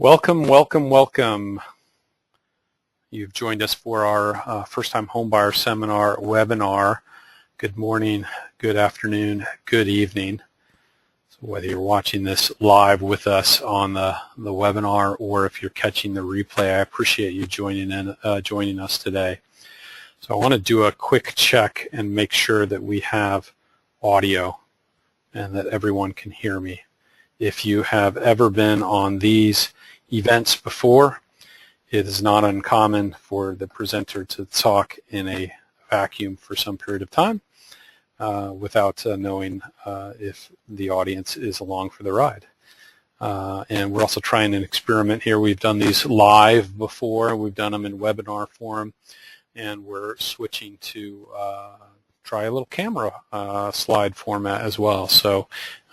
Welcome, welcome, welcome. You've joined us for our first-time homebuyer seminar webinar. Good morning, good afternoon, good evening. So whether you're watching this live with us on the webinar or if you're catching the replay, I appreciate you joining us today. So I want to do a quick check and make sure that we have audio and that everyone can hear me. If you have ever been on these events before, it is not uncommon for the presenter to talk in a vacuum for some period of time without knowing if the audience is along for the ride. And we're also trying an experiment here. We've done these live before, we've done them in webinar form, and we're switching to try a little camera slide format as well. So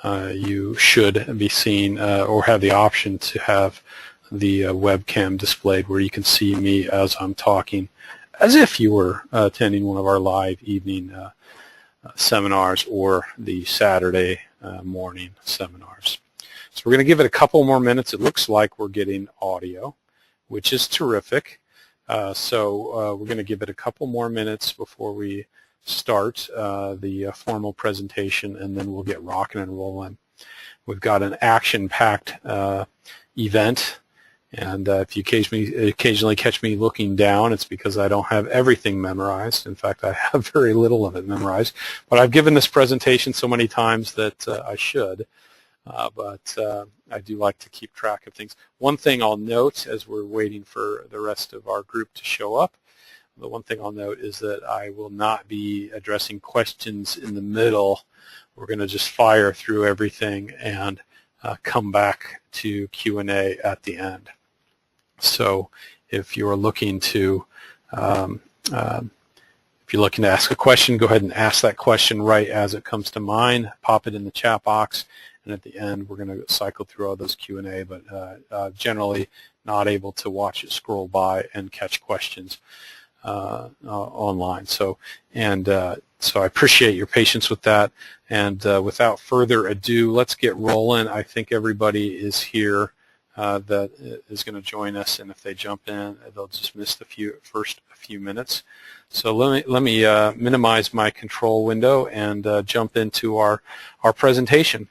you should be seeing or have the option to have the webcam displayed where you can see me as I'm talking, as if you were attending one of our live evening seminars or the Saturday morning seminars. So we're going to give it a couple more minutes. It looks like we're getting audio, which is terrific. So we're going to give it a couple more minutes before we start the formal presentation, and then we'll get rocking and rolling. We've got an action-packed event, and if you occasionally catch me looking down, it's because I don't have everything memorized. In fact, I have very little of it memorized, but I've given this presentation so many times that I should, but I do like to keep track of things. One thing I'll note as we're waiting for the rest of our group to show up, the one thing I'll note is that I will not be addressing questions in the middle. We're going to just fire through everything and come back to Q&A at the end. So if you're looking to ask a question, go ahead and ask that question right as it comes to mind. Pop it in the chat box, and at the end we're going to cycle through all those Q&A, but generally not able to watch it scroll by and catch questions online. So I appreciate your patience with that, and without further ado, let's get rolling. I think everybody is here that is going to join us, and if they jump in, they'll just miss the first few minutes. So let me minimize my control window and jump into our presentation.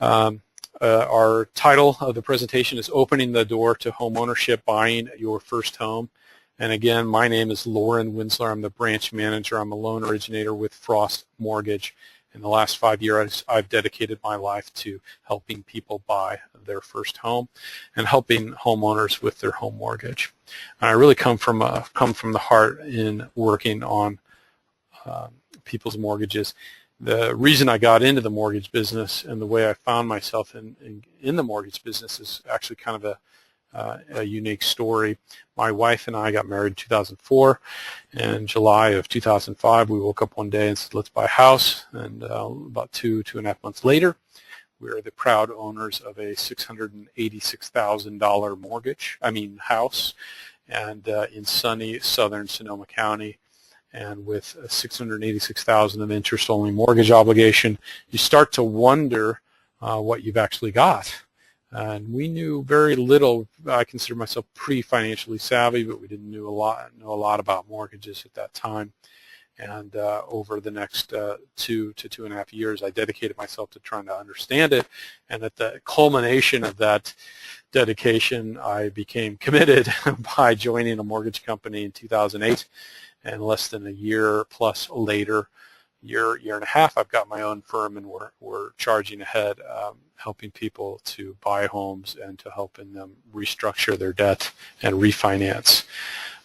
Our title of the presentation is Opening the Door to Homeownership, Buying Your First Home. And again, my name is Lauren Winsler. I'm the branch manager. I'm a loan originator with Frost Mortgage. In the last 5 years, I've dedicated my life to helping people buy their first home and helping homeowners with their home mortgage. And I really come from the heart in working on people's mortgages. The reason I got into the mortgage business and the way I found myself in the mortgage business is actually kind of a unique story. My wife and I got married in 2004. In July of 2005, we woke up one day and said, let's buy a house. And about two and a half months later, we are the proud owners of a $686,000 house, and in sunny southern Sonoma County. And with $686,000 of interest-only mortgage obligation, you start to wonder what you've actually got. And we knew very little. I consider myself pretty financially savvy, but we didn't know a lot about mortgages at that time. And over the next 2 to 2.5 years, I dedicated myself to trying to understand it. And at the culmination of that dedication, I became committed by joining a mortgage company in 2008. And less than a year plus later, year and a half, I've got my own firm, and we're charging ahead, helping people to buy homes and to helping them restructure their debt and refinance.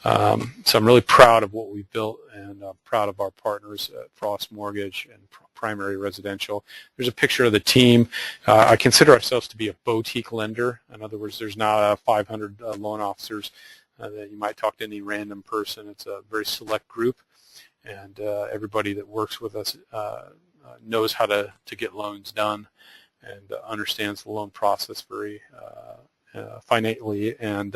So I'm really proud of what we've built, and I'm proud of our partners at Frost Mortgage and Primary Residential. There's a picture of the team. I consider ourselves to be a boutique lender. In other words, there's not 500 loan officers that you might talk to any random person. It's a very select group, and everybody that works with us knows how to get loans done and understands the loan process very finitely. And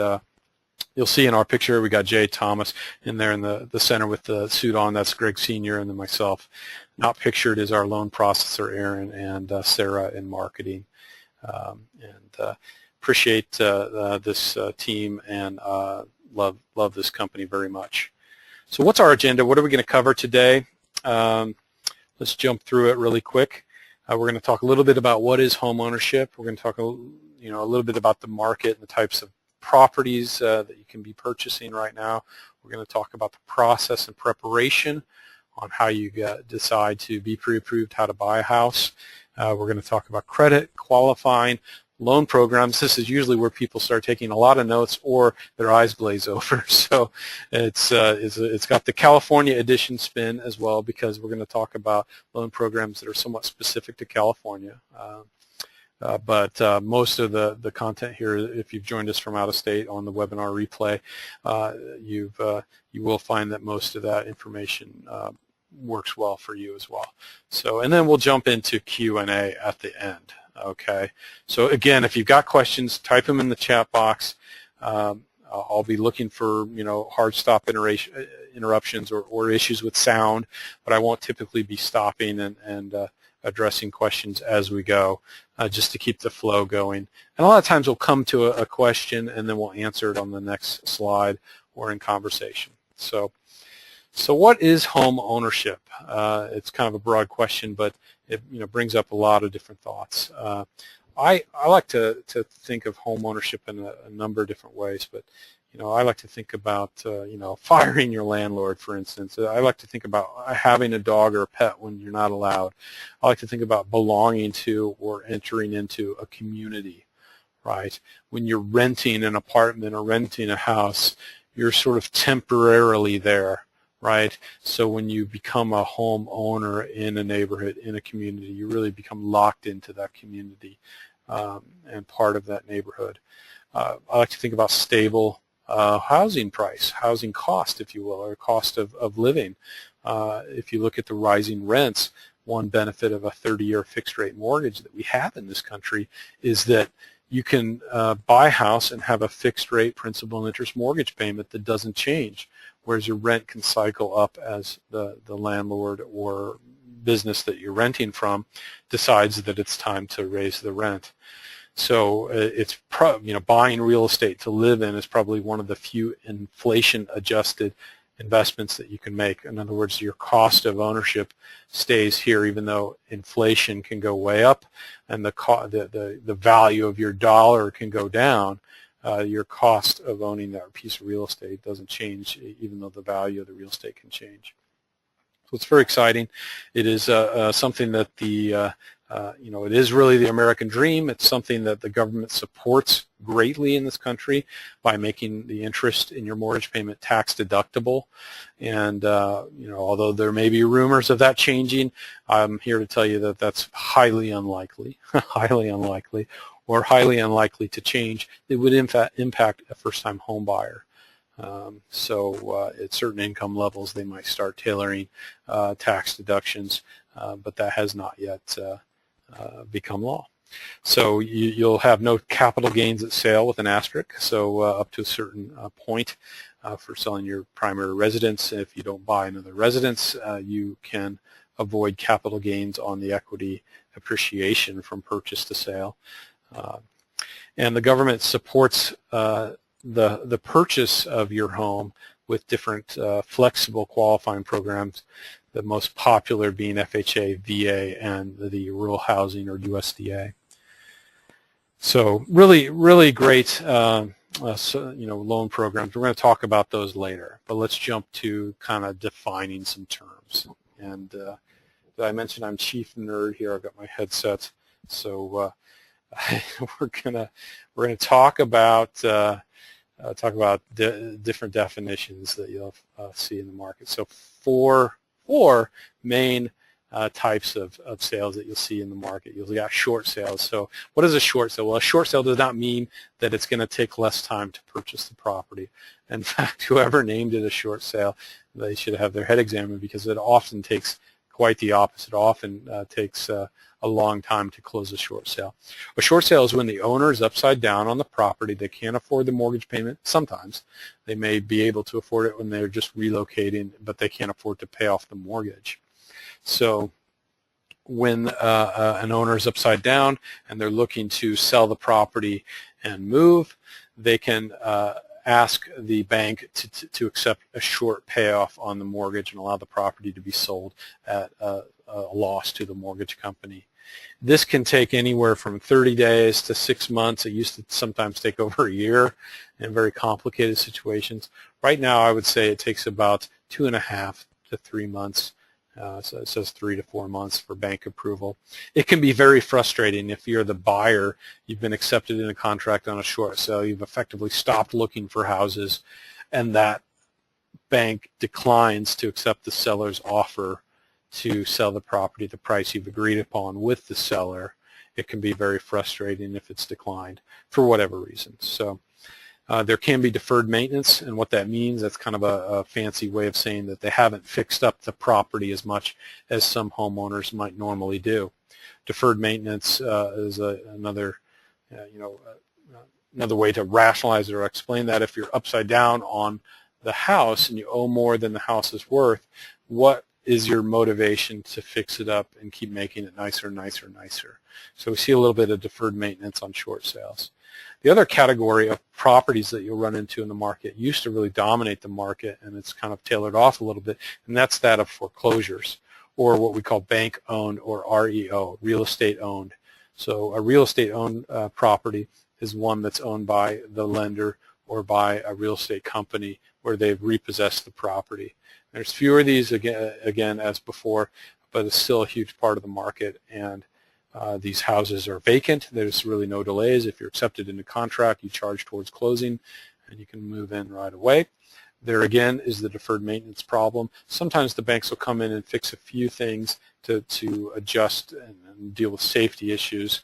you'll see in our picture we got Jay Thomas in there in the center with the suit on. That's Greg Sr. and then myself. Not pictured is our loan processor Aaron and Sarah in marketing. appreciate this team and love this company very much. So what's our agenda? What are we going to cover today? Let's jump through it really quick. We're going to talk a little bit about what is home ownership. We're going to talk a little bit about the market and the types of properties that you can be purchasing right now. We're going to talk about the process and preparation on how you decide to be pre-approved, how to buy a house. We're going to talk about credit, qualifying, loan programs. This is usually where people start taking a lot of notes or their eyes glaze over. So it's got the California edition spin as well, because we're going to talk about loan programs that are somewhat specific to California. But most of the content here, if you've joined us from out of state on the webinar replay, you will find that most of that information works well for you as well. So, and then we'll jump into Q&A at the end. Okay. So again, if you've got questions, type them in the chat box. I'll be looking for hard stop interruptions or issues with sound, but I won't typically be stopping and addressing questions as we go, just to keep the flow going. And a lot of times we'll come to a question and then we'll answer it on the next slide or in conversation. So what is home ownership? It's kind of a broad question, but it brings up a lot of different thoughts. I like to think of home ownership in a number of different ways, but I like to think about firing your landlord, for instance. I like to think about having a dog or a pet when you're not allowed. I like to think about belonging to or entering into a community, right? When you're renting an apartment or renting a house, you're sort of temporarily there, right? So when you become a home owner in a neighborhood, in a community, you really become locked into that community and part of that neighborhood. I like to think about stable housing price, housing cost, if you will, or cost of living. If you look at the rising rents, one benefit of a 30-year fixed-rate mortgage that we have in this country is that you can buy a house and have a fixed-rate principal and interest mortgage payment that doesn't change, whereas your rent can cycle up as the landlord or business that you're renting from decides that it's time to raise the rent. So it's buying real estate to live in is probably one of the few inflation-adjusted investments that you can make. In other words, your cost of ownership stays here, even though inflation can go way up and the value of your dollar can go down. Your cost of owning that piece of real estate doesn't change, even though the value of the real estate can change. So it's very exciting. It is something that it is really the American dream. It's something that the government supports greatly in this country by making the interest in your mortgage payment tax deductible. And although there may be rumors of that changing, I'm here to tell you that that's highly unlikely, highly unlikely, or highly unlikely to change. It would in fact impact a first-time home buyer. So at certain income levels, they might start tailoring tax deductions, but that has not yet become law. So you'll have no capital gains at sale with an asterisk, so up to a certain point for selling your primary residence. If you don't buy another residence, you can avoid capital gains on the equity appreciation from purchase to sale. And the government supports the purchase of your home with different flexible qualifying programs, the most popular being FHA, VA, and the Rural Housing or USDA. So really great loan programs. We're going to talk about those later, but let's jump to kind of defining some terms. And did I mention I'm chief nerd here? I've got my headset, so we're gonna talk about different definitions that you'll see in the market. So four main types of sales that you'll see in the market. You'll got short sales. So what is a short sale? Well, a short sale does not mean that it's going to take less time to purchase the property. In fact, whoever named it a short sale, they should have their head examined, because it often takes quite the opposite. It often takes a long time to close a short sale. A short sale is when the owner is upside down on the property. They can't afford the mortgage payment. Sometimes they may be able to afford it when they're just relocating, but they can't afford to pay off the mortgage. So when an owner is upside down and they're looking to sell the property and move, they can ask the bank to accept a short payoff on the mortgage and allow the property to be sold at a loss to the mortgage company. This can take anywhere from 30 days to 6 months. It used to sometimes take over a year in very complicated situations. Right now, I would say it takes about 2.5 to 3 months. So it says 3 to 4 months for bank approval. It can be very frustrating if you're the buyer, you've been accepted in a contract on a short sale, you've effectively stopped looking for houses, and that bank declines to accept the seller's offer to sell the property at the price you've agreed upon with the seller. It can be very frustrating if it's declined for whatever reason. So there can be deferred maintenance, and what that means, that's kind of a fancy way of saying that they haven't fixed up the property as much as some homeowners might normally do. Deferred maintenance is another way to rationalize it or explain that. If you're upside down on the house and you owe more than the house is worth, what is your motivation to fix it up and keep making it nicer, nicer, nicer? So we see a little bit of deferred maintenance on short sales. The other category of properties that you'll run into in the market used to really dominate the market, and it's kind of tailored off a little bit, and that's that of foreclosures, or what we call bank-owned or REO, real estate-owned. So a real estate-owned property is one that's owned by the lender or by a real estate company where they've repossessed the property. There's fewer of these again as before, but it's still a huge part of the market, and these houses are vacant. There's really no delays. If you're accepted into contract, you charge towards closing, and you can move in right away. There again is the deferred maintenance problem. Sometimes the banks will come in and fix a few things to adjust and deal with safety issues,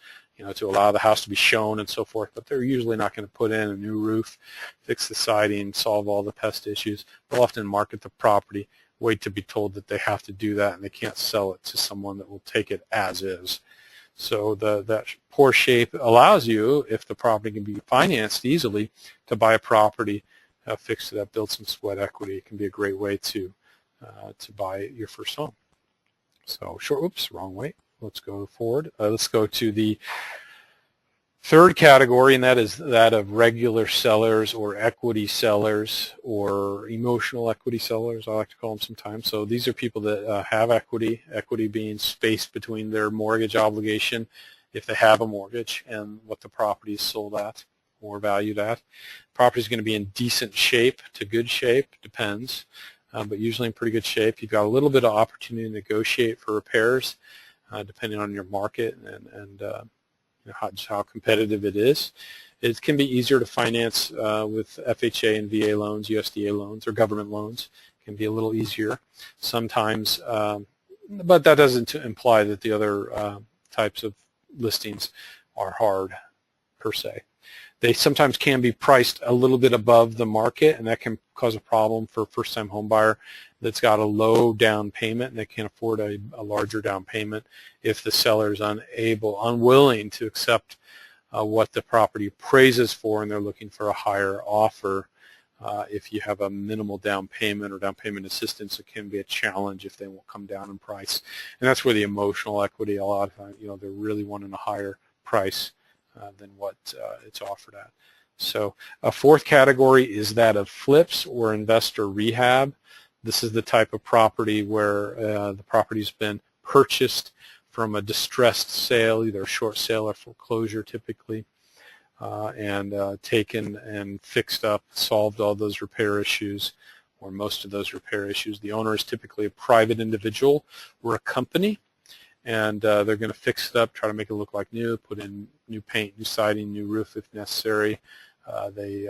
to allow the house to be shown and so forth, but they're usually not going to put in a new roof, fix the siding, solve all the pest issues. They'll often market the property, wait to be told that they have to do that, and they can't sell it to someone that will take it as is. So that poor shape allows you, if the property can be financed easily, to buy a property, fix it up, build some sweat equity. It can be a great way to buy your first home. So wrong way. Let's go forward. Let's go to the third category, and that is that of regular sellers or equity sellers or emotional equity sellers, I like to call them sometimes. So these are people that have equity being space between their mortgage obligation, if they have a mortgage, and what the property is sold at or valued at. Property is going to be in decent shape to good shape, depends, but usually in pretty good shape. You've got a little bit of opportunity to negotiate for repairs, depending on your market and how competitive it is. It can be easier to finance with FHA and VA loans, USDA loans, or government loans. It can be a little easier sometimes, but that doesn't imply that the other types of listings are hard per se. They sometimes can be priced a little bit above the market, and that can cause a problem for a first-time home buyer that's got a low down payment and they can't afford a larger down payment if the seller is unwilling to accept what the property appraises for, and they're looking for a higher offer. If you have a minimal down payment or down payment assistance, it can be a challenge if they won't come down in price. And that's where the emotional equity, a lot of times, they're really wanting a higher price than what it's offered at. So a fourth category is that of flips or investor rehab. This is the type of property where the property's been purchased from a distressed sale, either a short sale or foreclosure typically, and taken and fixed up, solved all those repair issues or most of those repair issues. The owner is typically a private individual or a company, and they're going to fix it up, try to make it look like new, put in new paint, new siding, new roof if necessary. They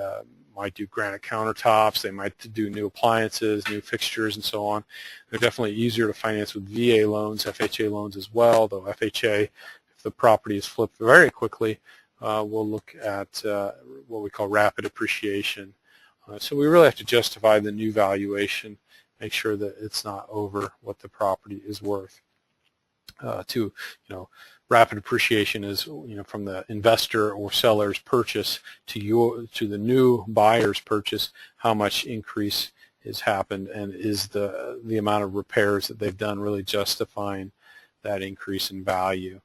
might do granite countertops, they might do new appliances, new fixtures, and so on. They're definitely easier to finance with VA loans, FHA loans as well, though FHA, if the property is flipped very quickly, we'll look at what we call rapid appreciation. So we really have to justify the new valuation, make sure that it's not over what the property is worth. Rapid appreciation is, from the investor or seller's purchase to the new buyer's purchase, how much increase has happened, and is the amount of repairs that they've done really justifying that increase in value.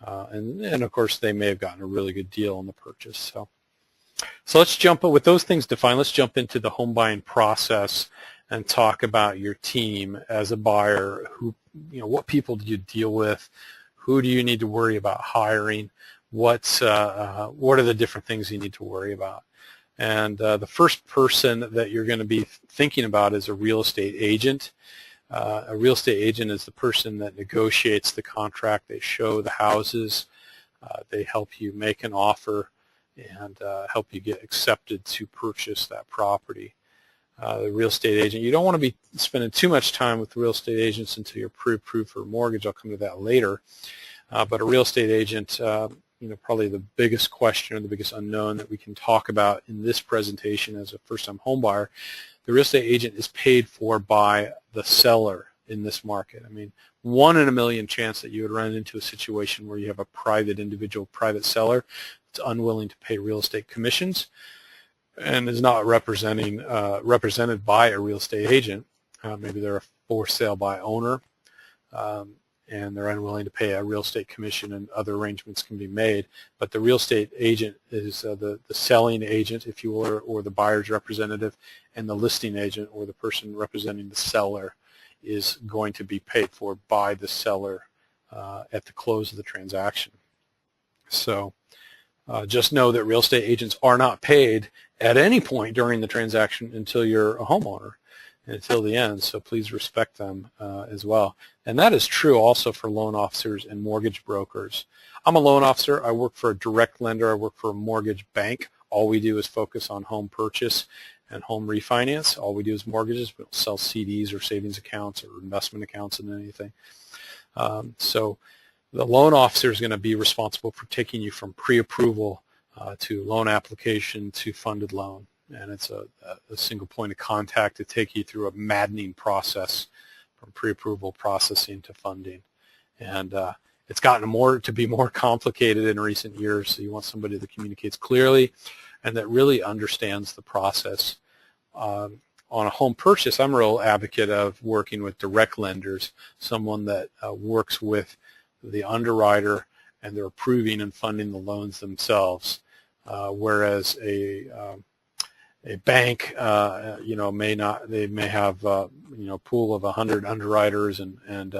And of course, they may have gotten a really good deal on the purchase. So let's jump, with those things defined, let's jump into the home buying process and talk about your team as a buyer. What people do you deal with? Who do you need to worry about hiring? What are the different things you need to worry about? And the first person that you're going to be thinking about is a real estate agent. A real estate agent is the person that negotiates the contract. They show the houses. They help you make an offer and help you get accepted to purchase that property. The real estate agent, you don't want to be spending too much time with real estate agents until you're pre-approved for a mortgage. I'll come to that later. But a real estate agent, probably the biggest question or the biggest unknown that we can talk about in this presentation as a first-time home buyer, the real estate agent is paid for by the seller in this market. I mean, 1 in a million chance that you would run into a situation where you have a private individual, private seller that's unwilling to pay real estate commissions and is not represented by a real estate agent. Maybe they're a for sale by owner, and they're unwilling to pay a real estate commission, and other arrangements can be made. But the real estate agent is the selling agent, if you will, or the buyer's representative, and the listing agent, or the person representing the seller, is going to be paid for by the seller at the close of the transaction. So just know that real estate agents are not paid at any point during the transaction until you're a homeowner, until the end, so please respect them as well. And that is true also for loan officers and mortgage brokers. I'm a loan officer. I work for a direct lender. I work for a mortgage bank. All we do is focus on home purchase and home refinance. All we do is mortgages. We don't sell CDs or savings accounts or investment accounts and anything. So the loan officer is going to be responsible for taking you from pre-approval to loan application to funded loan. And it's a single point of contact to take you through a maddening process from pre-approval processing to funding. And it's gotten to be more complicated in recent years, so you want somebody that communicates clearly and that really understands the process. On a home purchase, I'm a real advocate of working with direct lenders, someone that works with the underwriter and they're approving and funding the loans themselves, whereas a bank, may not. They may have, a pool of 100 underwriters, and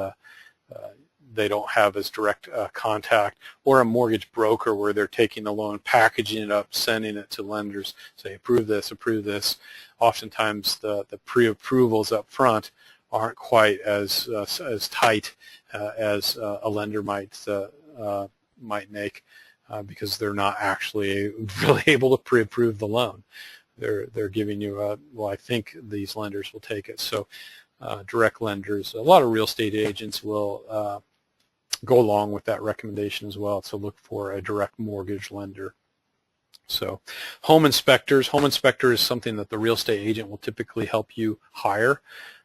they don't have as direct contact. Or a mortgage broker, where they're taking the loan, packaging it up, sending it to lenders, say approve this, approve this. Oftentimes, the pre-approvals up front aren't quite as tight as a lender might make, because they're not actually really able to pre-approve the loan. They're giving you well, I think these lenders will take it. So direct lenders, a lot of real estate agents will go along with that recommendation as well, to look for a direct mortgage lender. So home inspectors. Home inspector is something that the real estate agent will typically help you hire.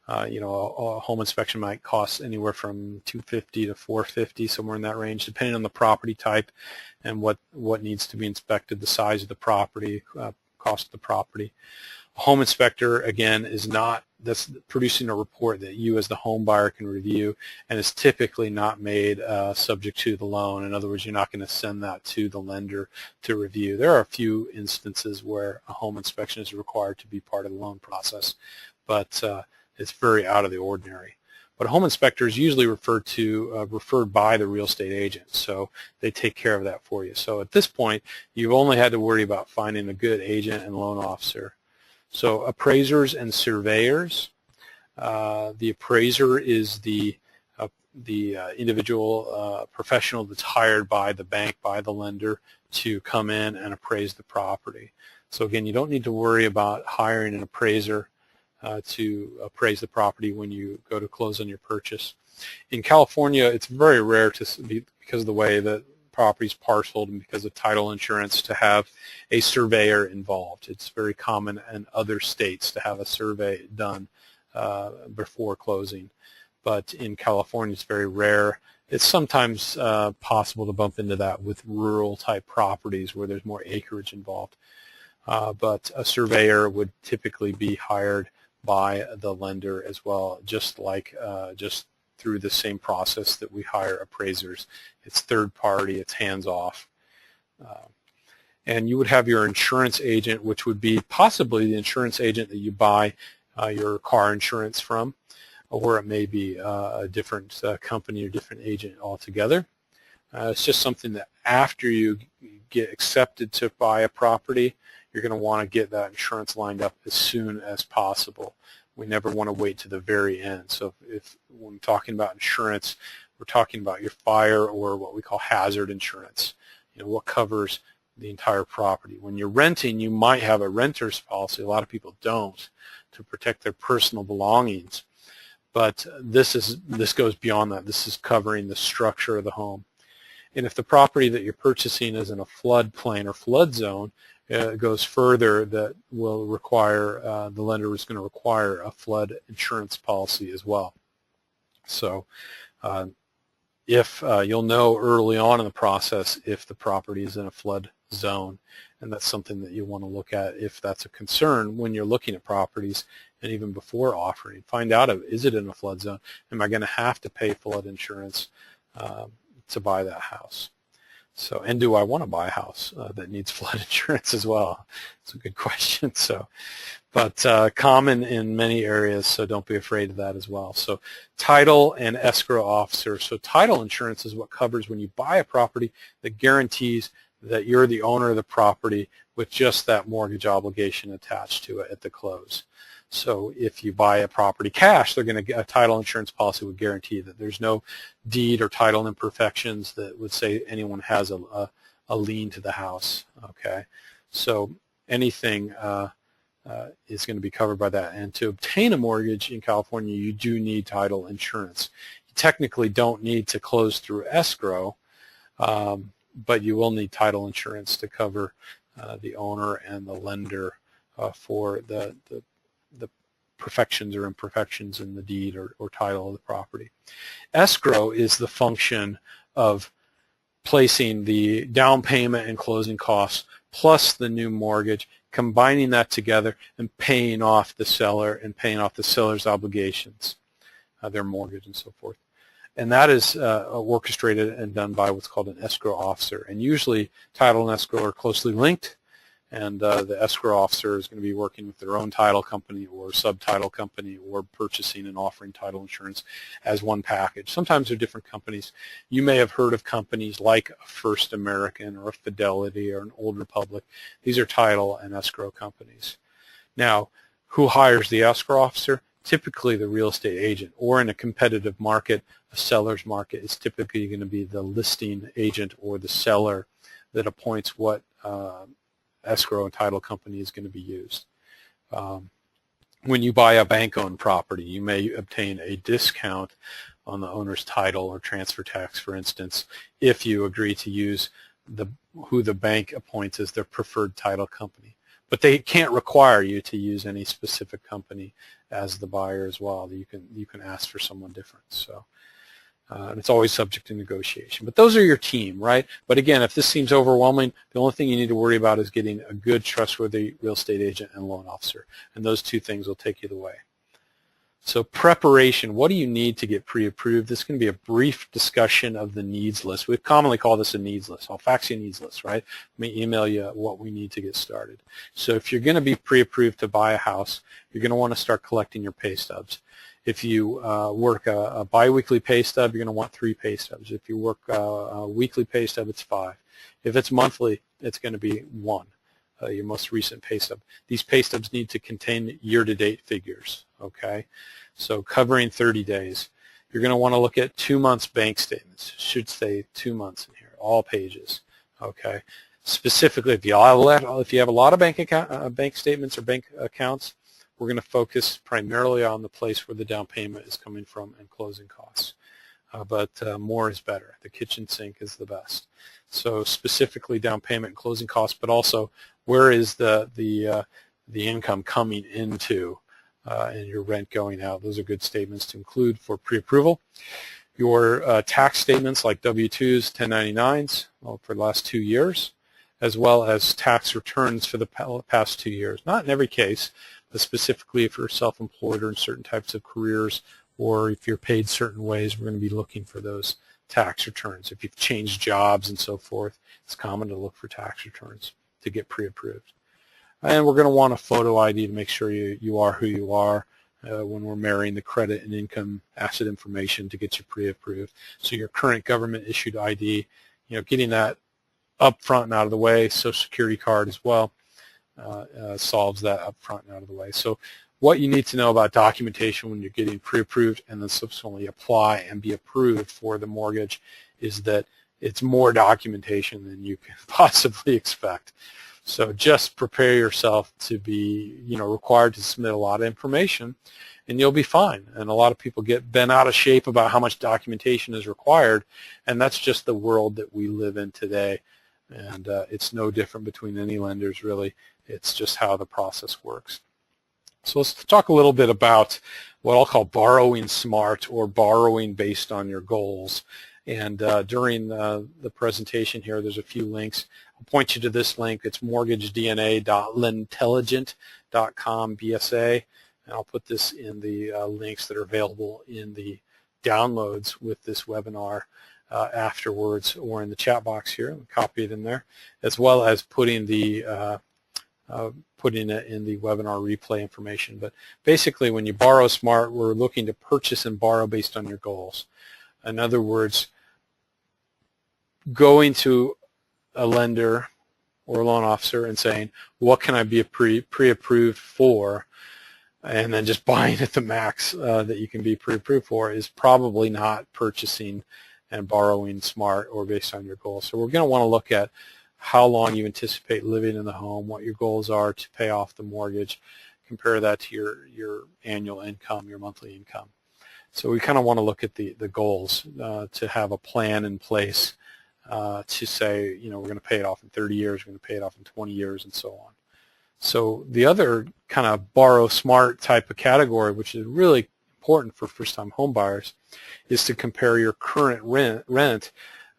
A home inspection might cost anywhere from $250 to $450, somewhere in that range, depending on the property type and what needs to be inspected, the size of the property, cost of the property. A home inspector, again, that's producing a report that you as the home buyer can review, and is typically not made subject to the loan. In other words, you're not going to send that to the lender to review. There are a few instances where a home inspection is required to be part of the loan process, but it's very out of the ordinary. But a home inspector is usually referred by the real estate agent, so they take care of that for you. So at this point, you've only had to worry about finding a good agent and loan officer. So appraisers and surveyors. The appraiser is the individual professional that's hired by the bank, by the lender, to come in and appraise the property. So again, you don't need to worry about hiring an appraiser to appraise the property when you go to close on your purchase. In California, it's very rare because of the way that property's parceled and because of title insurance, to have a surveyor involved. It's very common in other states to have a survey done before closing, but in California it's very rare. It's sometimes possible to bump into that with rural type properties where there's more acreage involved, but a surveyor would typically be hired by the lender as well, just like through the same process that we hire appraisers. It's third party, it's hands off. And you would have your insurance agent, which would be possibly the insurance agent that you buy your car insurance from, or it may be a different company or different agent altogether. It's just something that after you get accepted to buy a property, you're going to want to get that insurance lined up as soon as possible. We never want to wait to the very end. So when we're talking about insurance, we're talking about your fire or what we call hazard insurance. What covers the entire property. When you're renting, you might have a renter's policy. A lot of people don't, to protect their personal belongings. But this goes beyond that. This is covering the structure of the home. And if the property that you're purchasing is in a floodplain or flood zone, it goes further, that will require, the lender is going to require a flood insurance policy as well. So if you'll know early on in the process if the property is in a flood zone, and that's something that you want to look at if that's a concern when you're looking at properties, and even before offering. Find out, is it in a flood zone? Am I going to have to pay flood insurance to buy that house? So, and do I want to buy a house that needs flood insurance as well? It's a good question. But common in many areas, so don't be afraid of that as well. So title and escrow officer. So title insurance is what covers when you buy a property that guarantees that you're the owner of the property with just that mortgage obligation attached to it at the close. So if you buy a property cash, they're going to get a title insurance policy would guarantee that there's no deed or title imperfections that would say anyone has a lien to the house. Okay, so anything is going to be covered by that. And to obtain a mortgage in California, you do need title insurance. You technically don't need to close through escrow, but you will need title insurance to cover the owner and the lender for the perfections or imperfections in the deed or title of the property. Escrow is the function of placing the down payment and closing costs plus the new mortgage, combining that together and paying off the seller and paying off the seller's obligations, their mortgage and so forth. And that is orchestrated and done by what's called an escrow officer. And usually title and escrow are closely linked, and the escrow officer is going to be working with their own title company or subtitle company or purchasing and offering title insurance as one package. Sometimes they're different companies. You may have heard of companies like a First American or a Fidelity or an Old Republic. These are title and escrow companies. Now, who hires the escrow officer? Typically the real estate agent, or in a competitive market, a seller's market, is typically going to be the listing agent or the seller that appoints what escrow and title company is going to be used. When you buy a bank-owned property, you may obtain a discount on the owner's title or transfer tax, for instance, if you agree to use who the bank appoints as their preferred title company. But they can't require you to use any specific company as the buyer as well. You can ask for someone different. So and it's always subject to negotiation. But those are your team, right? But again, if this seems overwhelming, the only thing you need to worry about is getting a good, trustworthy real estate agent and loan officer. And those two things will take you the way. So preparation, what do you need to get pre-approved? This is going to be a brief discussion of the needs list. We commonly call this a needs list. I'll fax you a needs list, right? Let me email you what we need to get started. So if you're going to be pre-approved to buy a house, you're going to want to start collecting your pay stubs. If you work a biweekly pay stub, you're going to want 3 pay stubs. If you work a weekly pay stub, it's 5. If it's monthly, it's going to be 1, your most recent pay stub. These pay stubs need to contain year-to-date figures, okay? So covering 30 days. You're going to want to look at 2 months bank statements. It should say 2 months in here, all pages, okay? Specifically, if you have a lot of bank statements or bank accounts, we're going to focus primarily on the place where the down payment is coming from and closing costs. But more is better. The kitchen sink is the best. So specifically down payment and closing costs, but also where is the income coming into and your rent going out. Those are good statements to include for pre-approval. Your tax statements like W-2s, 1099s for the last 2 years, as well as tax returns for the past 2 years. Not in every case, but specifically if you're self-employed or in certain types of careers or if you're paid certain ways, we're going to be looking for those tax returns. If you've changed jobs and so forth, it's common to look for tax returns to get pre-approved. And we're going to want a photo ID to make sure you are who you are when we're marrying the credit and income asset information to get you pre-approved. So your current government issued ID, getting that up front and out of the way, Social Security card as well, solves that up front and out of the way. So what you need to know about documentation when you're getting pre-approved and then subsequently apply and be approved for the mortgage is that it's more documentation than you can possibly expect. So just prepare yourself to be, required to submit a lot of information, and you'll be fine. And a lot of people get bent out of shape about how much documentation is required, and that's just the world that we live in today. And it's no different between any lenders, really. It's just how the process works. So let's talk a little bit about what I'll call borrowing smart, or borrowing based on your goals. And during the presentation here, there's a few links. I'll point you to this link. It's mortgagedna.lintelligent.com BSA, and I'll put this in the links that are available in the downloads with this webinar afterwards, or in the chat box here. I'll copy it in there, as well as putting it in the webinar replay information. But basically, when you borrow smart, we're looking to purchase and borrow based on your goals. In other words, going to a lender or a loan officer and saying, what can I be pre-approved for, and then just buying at the max that you can be pre-approved for, is probably not purchasing and borrowing smart or based on your goals. So we're going to want to look at how long you anticipate living in the home, what your goals are to pay off the mortgage, compare that to your annual income, your monthly income. So we kind of want to look at the goals to have a plan in place to say, we're going to pay it off in 30 years, we're going to pay it off in 20 years, and so on. So the other kind of borrow smart type of category, which is really important for first-time home buyers, is to compare your current rent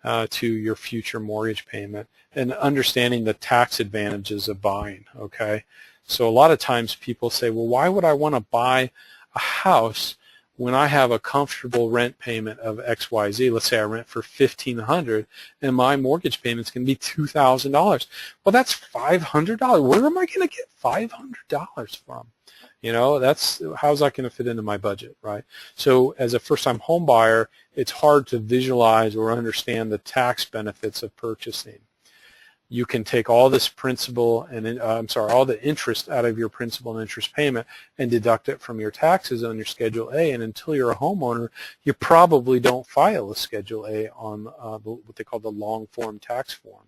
to your future mortgage payment, and understanding the tax advantages of buying, okay? So a lot of times people say, well, why would I want to buy a house when I have a comfortable rent payment of XYZ? Let's say I rent for $1,500 and my mortgage payment's going to be $2,000. Well, that's $500. Where am I going to get $500 from? How's that going to fit into my budget, right? So as a first-time home buyer, it's hard to visualize or understand the tax benefits of purchasing. You can take all this principal and all the interest out of your principal and interest payment and deduct it from your taxes on your Schedule A. And until you're a homeowner, you probably don't file a Schedule A on what they call the long form tax form.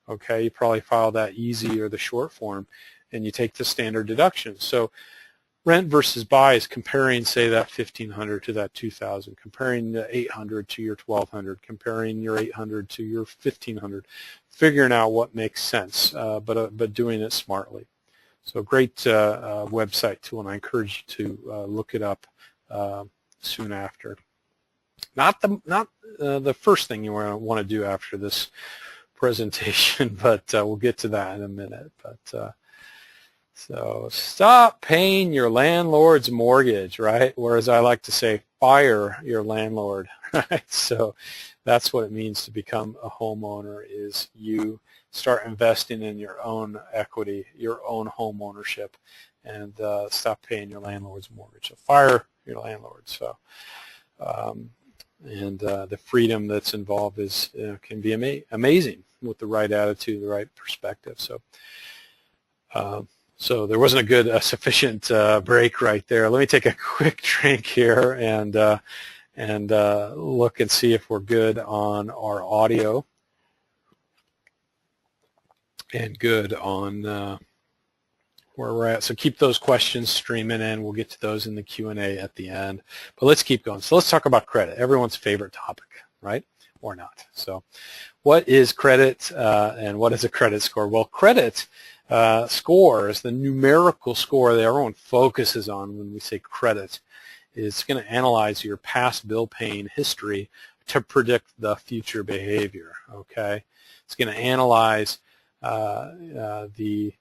Okay, you probably file that easy or the short form, and you take the standard deductions. So rent versus buy is comparing, say, that $1,500 to that $2,000, comparing the $800 to your $1,200, comparing your $800 to your $1,500, figuring out what makes sense, but doing it smartly. So great website tool, and I encourage you to look it up soon after. Not the first thing you want to do after this presentation, but we'll get to that in a minute. But so stop paying your landlord's mortgage, right? Whereas I like to say, fire your landlord, right? So that's what it means to become a homeowner, is you start investing in your own equity, your own home ownership, and stop paying your landlord's mortgage. So fire your landlord. So the freedom that's involved is can be amazing with the right attitude, the right perspective. So so there wasn't a good, sufficient break right there. Let me take a quick drink here and look and see if we're good on our audio and good on where we're at. So keep those questions streaming in. We'll get to those in the Q&A at the end. But let's keep going. So let's talk about credit, everyone's favorite topic, right? Or not. So what is credit and what is a credit score? Well, credit scores, the numerical score that everyone focuses on when we say credit, is going to analyze your past bill paying history to predict the future behavior, okay? It's going to analyze the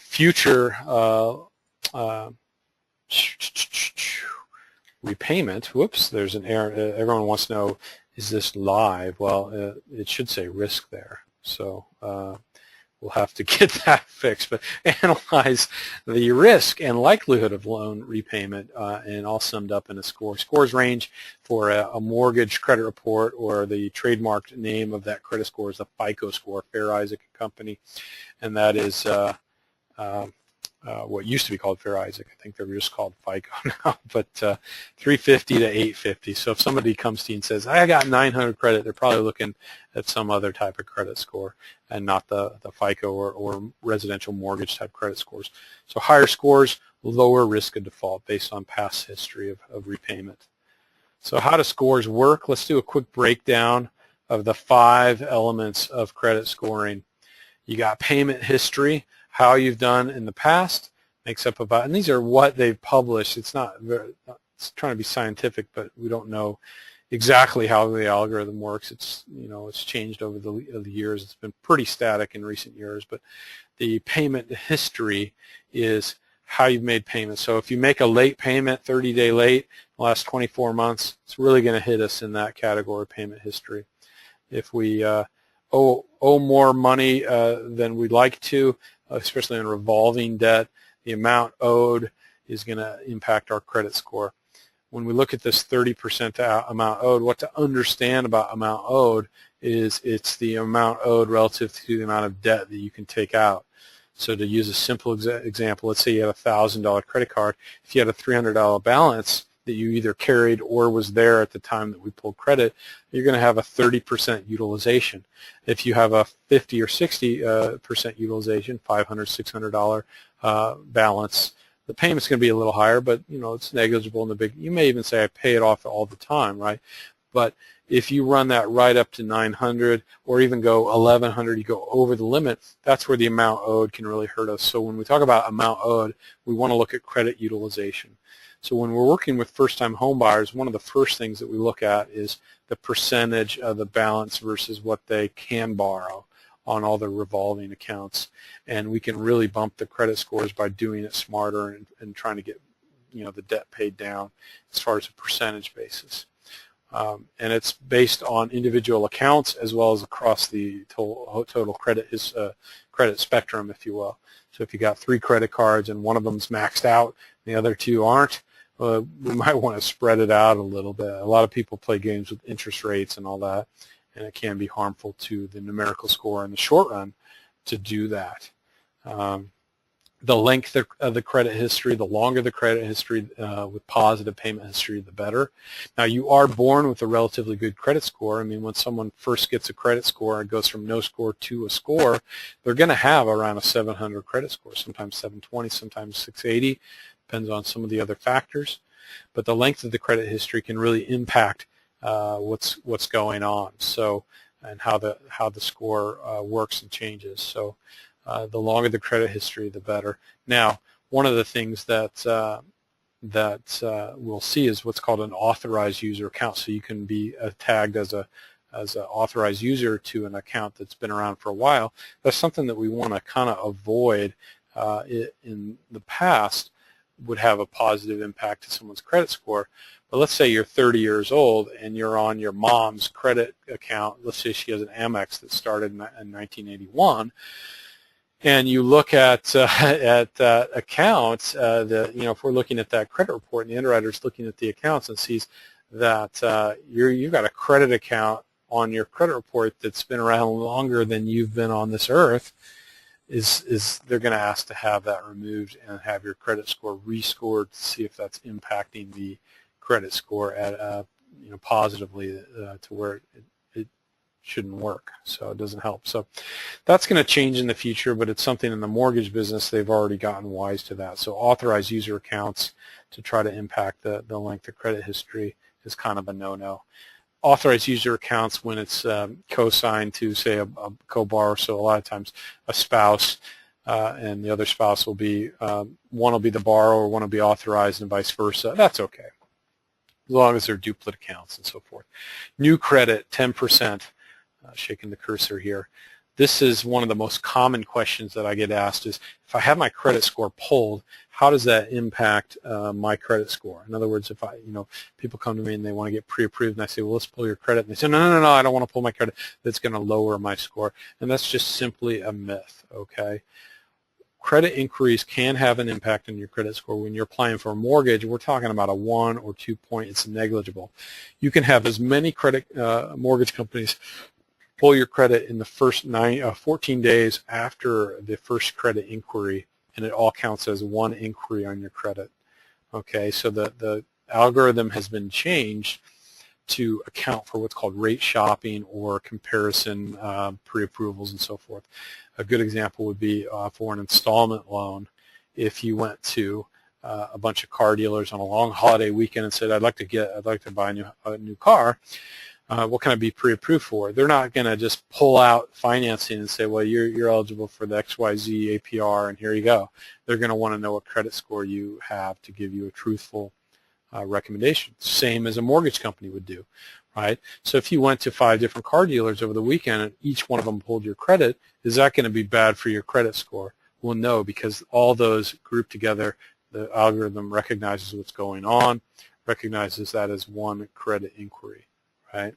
future repayment. Whoops, there's an error. Everyone wants to know, is this live? Well, it should say risk there. So we'll have to get that fixed. But analyze the risk and likelihood of loan repayment, and all summed up in a score. Scores range for a mortgage credit report, or the trademarked name of that credit score is the FICO score, Fair Isaac Company, and that is what used to be called Fair Isaac. I think they're just called FICO now, but 350 to 850. So if somebody comes to you and says, I got 900 credit, they're probably looking at some other type of credit score and not the FICO or residential mortgage type credit scores. So higher scores, lower risk of default based on past history of repayment. So how do scores work? Let's do a quick breakdown of the 5 elements of credit scoring. You got payment history, how you've done in the past, makes up about, and these are what they've published. It's not very, it's trying to be scientific, but we don't know exactly how the algorithm works. It's, you know, it's changed over the years. It's been pretty static in recent years, but the payment history is how you've made payments. So if you make a late payment, 30-day late, in the last 24 months, it's really going to hit us in that category, payment history. If we owe more money than we'd like to, especially in revolving debt, the amount owed is going to impact our credit score. When we look at this 30% amount owed, what to understand about amount owed is it's the amount owed relative to the amount of debt that you can take out. So to use a simple example, let's say you had a $1,000 credit card. If you had a $300 balance that you either carried or was there at the time that we pulled credit, you're going to have a 30% utilization. If you have a 50 or 60% utilization, $500, $600 balance, the payment's going to be a little higher, but you know it's negligible in the big. You may even say I pay it off all the time, right? But if you run that right up to 900 or even go 1100, you go over the limit, that's where the amount owed can really hurt us. So when we talk about amount owed, we want to look at credit utilization. So when we're working with first-time home buyers, one of the first things that we look at is the percentage of the balance versus what they can borrow on all the revolving accounts. And we can really bump the credit scores by doing it smarter and trying to get, you know, the debt paid down as far as a percentage basis. And it's based on individual accounts as well as across the total credit spectrum, if you will. So if you got 3 credit cards and one of them's maxed out, and the other 2 aren't, we might want to spread it out a little bit. A lot of people play games with interest rates and all that, and it can be harmful to the numerical score in the short run to do that. The length of the credit history, the longer the credit history with positive payment history, the better. Now, you are born with a relatively good credit score. I mean, when someone first gets a credit score and goes from no score to a score, they're going to have around a 700 credit score, sometimes 720, sometimes 680, depends on some of the other factors. But the length of the credit history can really impact what's going on. So, and how the score works and changes. So. The longer the credit history, the better. Now, one of the things that we'll see is what's called an authorized user account. So you can be tagged as an authorized user to an account that's been around for a while. That's something that we want to kind of avoid. In the past, would have a positive impact to someone's credit score. But let's say you're 30 years old and you're on your mom's credit account. Let's say she has an Amex that started in 1981. And you look at that account, if we're looking at that credit report and the underwriter's looking at the accounts and sees that you've got a credit account on your credit report that's been around longer than you've been on this earth, they're going to ask to have that removed and have your credit score rescored to see if that's impacting the credit score at positively to where it shouldn't work, so it doesn't help. So that's going to change in the future, but it's something in the mortgage business they've already gotten wise to that. So authorized user accounts to try to impact the length of credit history is kind of a no-no. Authorized user accounts when it's co-signed to, say, a co-borrower, so a lot of times a spouse and the other spouse will be, one will be the borrower, one will be authorized, and vice versa. That's okay, as long as they're duplicate accounts and so forth. New credit, 10%. Shaking the cursor here. This is one of the most common questions that I get asked is, if I have my credit score pulled, how does that impact my credit score? In other words, if people come to me and they want to get pre-approved, and I say, well, let's pull your credit, and they say, no, I don't want to pull my credit. That's going to lower my score, and that's just simply a myth, okay? Credit inquiries can have an impact on your credit score. When you're applying for a mortgage, we're talking about a 1 or 2 point. It's negligible. You can have as many mortgage companies pull your credit in the first 14 days after the first credit inquiry, and it all counts as one inquiry on your credit. Okay, so the algorithm has been changed to account for what's called rate shopping or comparison pre-approvals and so forth. A good example would be for an installment loan. If you went to a bunch of car dealers on a long holiday weekend and said, I'd like to buy a new car, what can I be pre-approved for? They're not going to just pull out financing and say, well, you're eligible for the XYZ APR and here you go. They're going to want to know what credit score you have to give you a truthful recommendation, same as a mortgage company would do, right? So if you went to 5 different car dealers over the weekend and each one of them pulled your credit, is that going to be bad for your credit score? Well, no, because all those grouped together, the algorithm recognizes what's going on, recognizes that as one credit inquiry, right?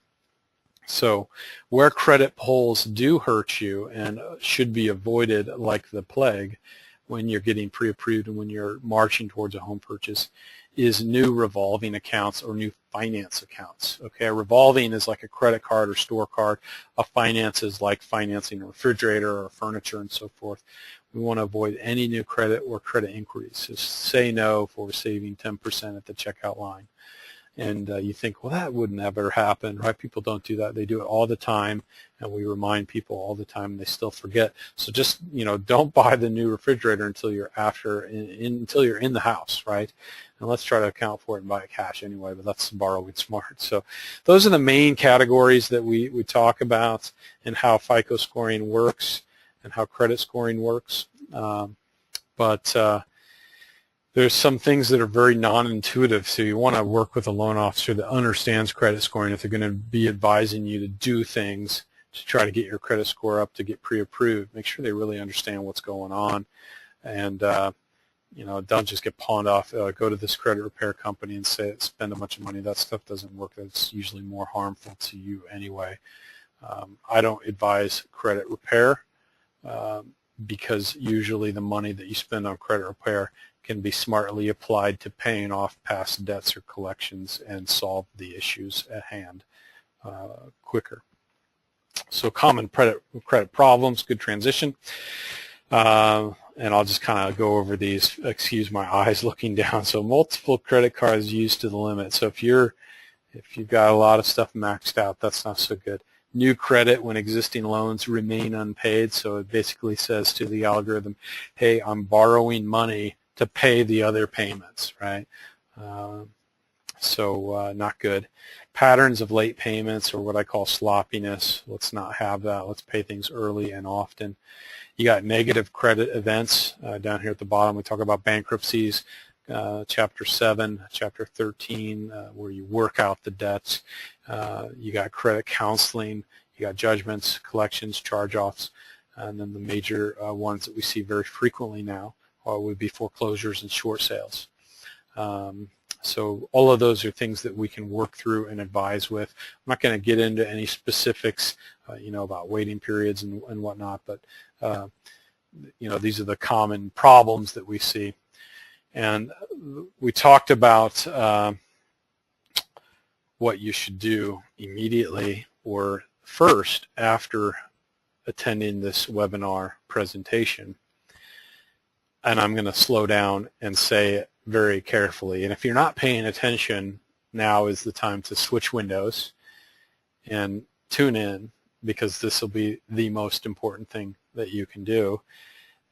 So where credit pulls do hurt you and should be avoided like the plague when you're getting pre-approved and when you're marching towards a home purchase is new revolving accounts or new finance accounts. Okay, a revolving is like a credit card or store card. A finance is like financing a refrigerator or furniture and so forth. We want to avoid any new credit or credit inquiries. Just say no for saving 10% at the checkout line. And you think, well, that would never happen, right? People don't do that. They do it all the time, and we remind people all the time, and they still forget. So just, don't buy the new refrigerator until you're until you're in the house, right? And let's try to account for it and buy it cash anyway, but that's borrowing smart. So those are the main categories that we talk about and how FICO scoring works and how credit scoring works. There's some things that are very non-intuitive, so you want to work with a loan officer that understands credit scoring if they're going to be advising you to do things to try to get your credit score up to get pre-approved. Make sure they really understand what's going on, and don't just get pawned off. Go to this credit repair company and spend a bunch of money. That stuff doesn't work. That's usually more harmful to you anyway. I don't advise credit repair because usually the money that you spend on credit repair can be smartly applied to paying off past debts or collections and solve the issues at hand quicker. So common credit problems, good transition. And I'll just kind of go over these. Excuse my eyes looking down. So multiple credit cards used to the limit. So if you've got a lot of stuff maxed out, that's not so good. New credit when existing loans remain unpaid. So it basically says to the algorithm, hey, I'm borrowing money to pay the other payments, right? Not good. Patterns of late payments, or what I call sloppiness. Let's not have that. Let's pay things early and often. You got negative credit events down here at the bottom. We talk about bankruptcies, Chapter 7, Chapter 13, where you work out the debts. You got credit counseling. You got judgments, collections, charge-offs, and then the major ones that we see very frequently now would be foreclosures and short sales. So all of those are things that we can work through and advise with. I'm not going to get into any specifics, about waiting periods and whatnot, but these are the common problems that we see. And we talked about what you should do immediately or first after attending this webinar presentation. And I'm going to slow down and say it very carefully. And if you're not paying attention, now is the time to switch windows and tune in, because this will be the most important thing that you can do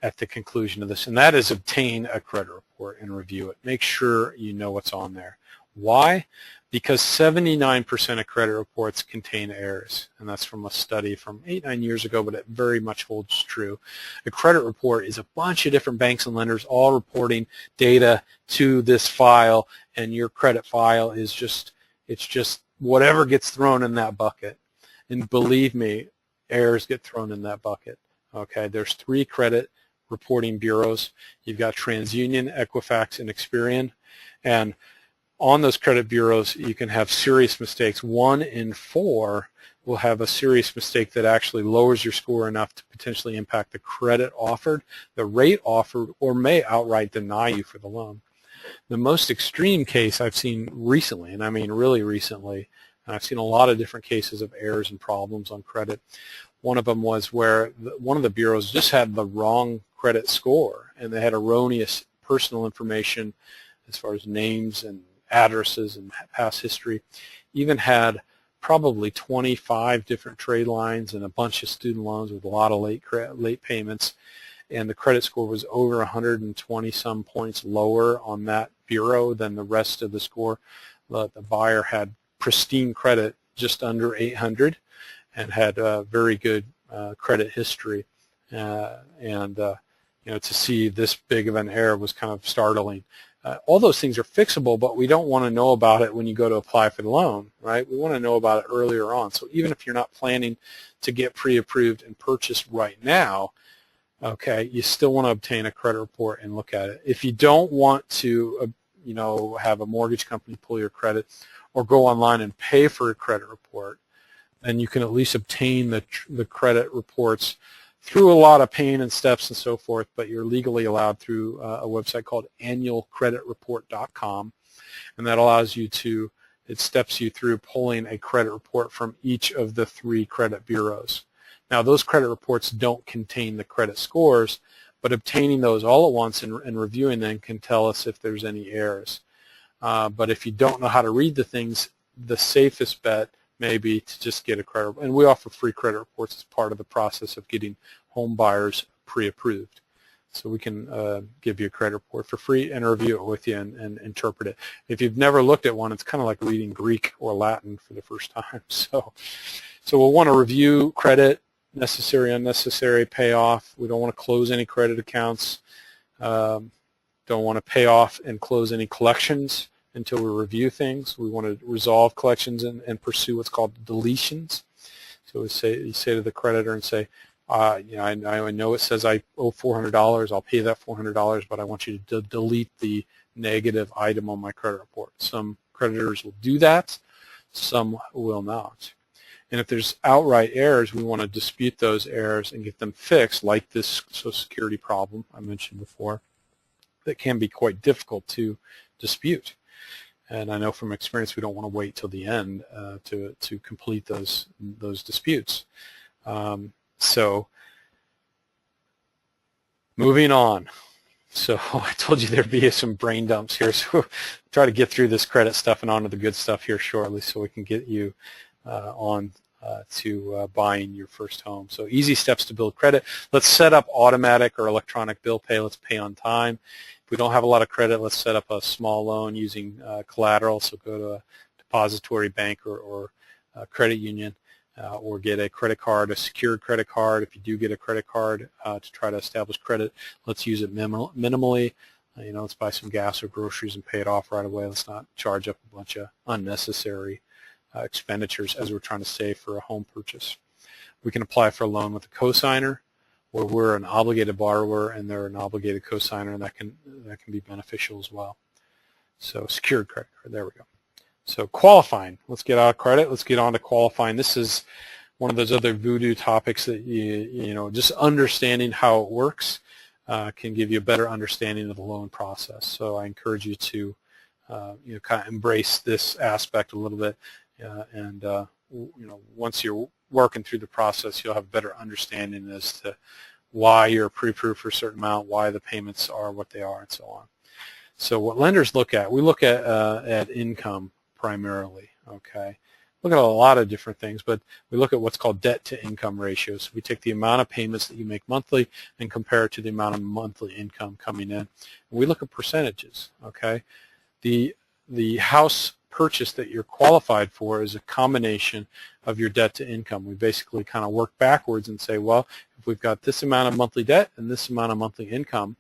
at the conclusion of this. And that is obtain a credit report and review it. Make sure you know what's on there. Why? Because 79% of credit reports contain errors, and that's from a study from 8-9 years ago, but it very much holds true. A credit report is a bunch of different banks and lenders all reporting data to this file, and your credit file is it's just whatever gets thrown in that bucket. And believe me, errors get thrown in that bucket. Okay, there's 3 credit reporting bureaus. You've got TransUnion, Equifax, and Experian. And on those credit bureaus, you can have serious mistakes. 1 in 4 will have a serious mistake that actually lowers your score enough to potentially impact the credit offered, the rate offered, or may outright deny you for the loan. The most extreme case I've seen recently, and I mean really recently, and I've seen a lot of different cases of errors and problems on credit. One of them was where one of the bureaus just had the wrong credit score, and they had erroneous personal information as far as names and addresses and past history. Even had probably 25 different trade lines and a bunch of student loans with a lot of late payments, and the credit score was over 120 some points lower on that bureau than the rest of the score. The buyer had pristine credit, just under 800, and had very good credit history. To see this big of an error was kind of startling. All those things are fixable, but we don't want to know about it when you go to apply for the loan, right? We want to know about it earlier on. So even if you're not planning to get pre-approved and purchased right now, okay, you still want to obtain a credit report and look at it. If you don't want to, have a mortgage company pull your credit or go online and pay for a credit report, then you can at least obtain the credit reports through a lot of pain and steps and so forth, but you're legally allowed through a website called annualcreditreport.com, and that allows you to, it steps you through pulling a credit report from each of the 3 credit bureaus. Now, those credit reports don't contain the credit scores, but obtaining those all at once and reviewing them can tell us if there's any errors. But if you don't know how to read the things, the safest bet may be to just get a credit report. And we offer free credit reports as part of the process of getting home buyers pre-approved. So we can give you a credit report for free and review it with you and interpret it. If you've never looked at one, it's kind of like reading Greek or Latin for the first time. So we'll want to review credit, necessary, unnecessary, payoff. We don't want to close any credit accounts. Don't want to pay off and close any collections until we review things. We want to resolve collections and pursue what's called deletions. So you say to the creditor and say, I know it says I owe $400. I'll pay that $400, but I want you to delete the negative item on my credit report. Some creditors will do that. Some will not. And if there's outright errors, we want to dispute those errors and get them fixed, like this Social Security problem I mentioned before, that can be quite difficult to dispute. And I know from experience we don't want to wait till the end to complete those disputes. So moving on. So I told you there'd be some brain dumps here, so try to get through this credit stuff and onto the good stuff here shortly so we can get you on to buying your first home. So easy steps to build credit. Let's set up automatic or electronic bill pay. Let's pay on time. If we don't have a lot of credit, let's set up a small loan using collateral. So go to a depository bank or a credit union or get a credit card, a secured credit card. If you do get a credit card to try to establish credit, let's use it minimally. Let's buy some gas or groceries and pay it off right away. Let's not charge up a bunch of unnecessary expenditures as we're trying to save for a home purchase. We can apply for a loan with a cosigner, where we're an obligated borrower and they're an obligated cosigner, and that can be beneficial as well. So secured credit card, there we go. So qualifying, let's get out of credit. Let's get on to qualifying. This is one of those other voodoo topics that just understanding how it works can give you a better understanding of the loan process. So I encourage you to kind of embrace this aspect a little bit. Once you're working through the process, you'll have a better understanding as to why you're pre-approved for a certain amount, why the payments are what they are, and so on. So what lenders look at, we look at income primarily, okay? Look at a lot of different things, but we look at what's called debt-to-income ratios. We take the amount of payments that you make monthly and compare it to the amount of monthly income coming in. And we look at percentages, okay? The house purchase that you're qualified for is a combination of your debt to income. We basically kind of work backwards and say, well, if we've got this amount of monthly debt and this amount of monthly income,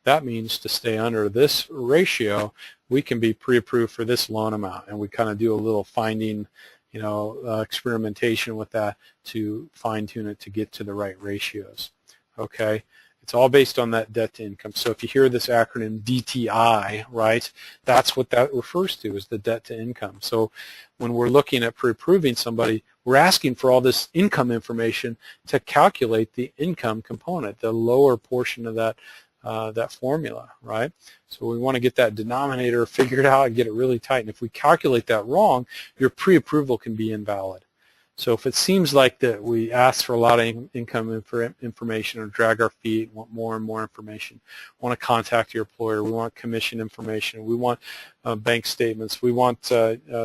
that means to stay under this ratio, we can be pre-approved for this loan amount. And we kind of do a little finding, experimentation with that to fine-tune it to get to the right ratios. Okay, it's all based on that debt to income. So if you hear this acronym DTI, right, that's what that refers to, is the debt to income. So when we're looking at pre-approving somebody, we're asking for all this income information to calculate the income component, the lower portion of that formula, right? So we want to get that denominator figured out and get it really tight. And if we calculate that wrong, your pre-approval can be invalid. So if it seems like that we ask for a lot of income information or drag our feet, want more and more information, want to contact your employer, we want commission information, we want bank statements, we want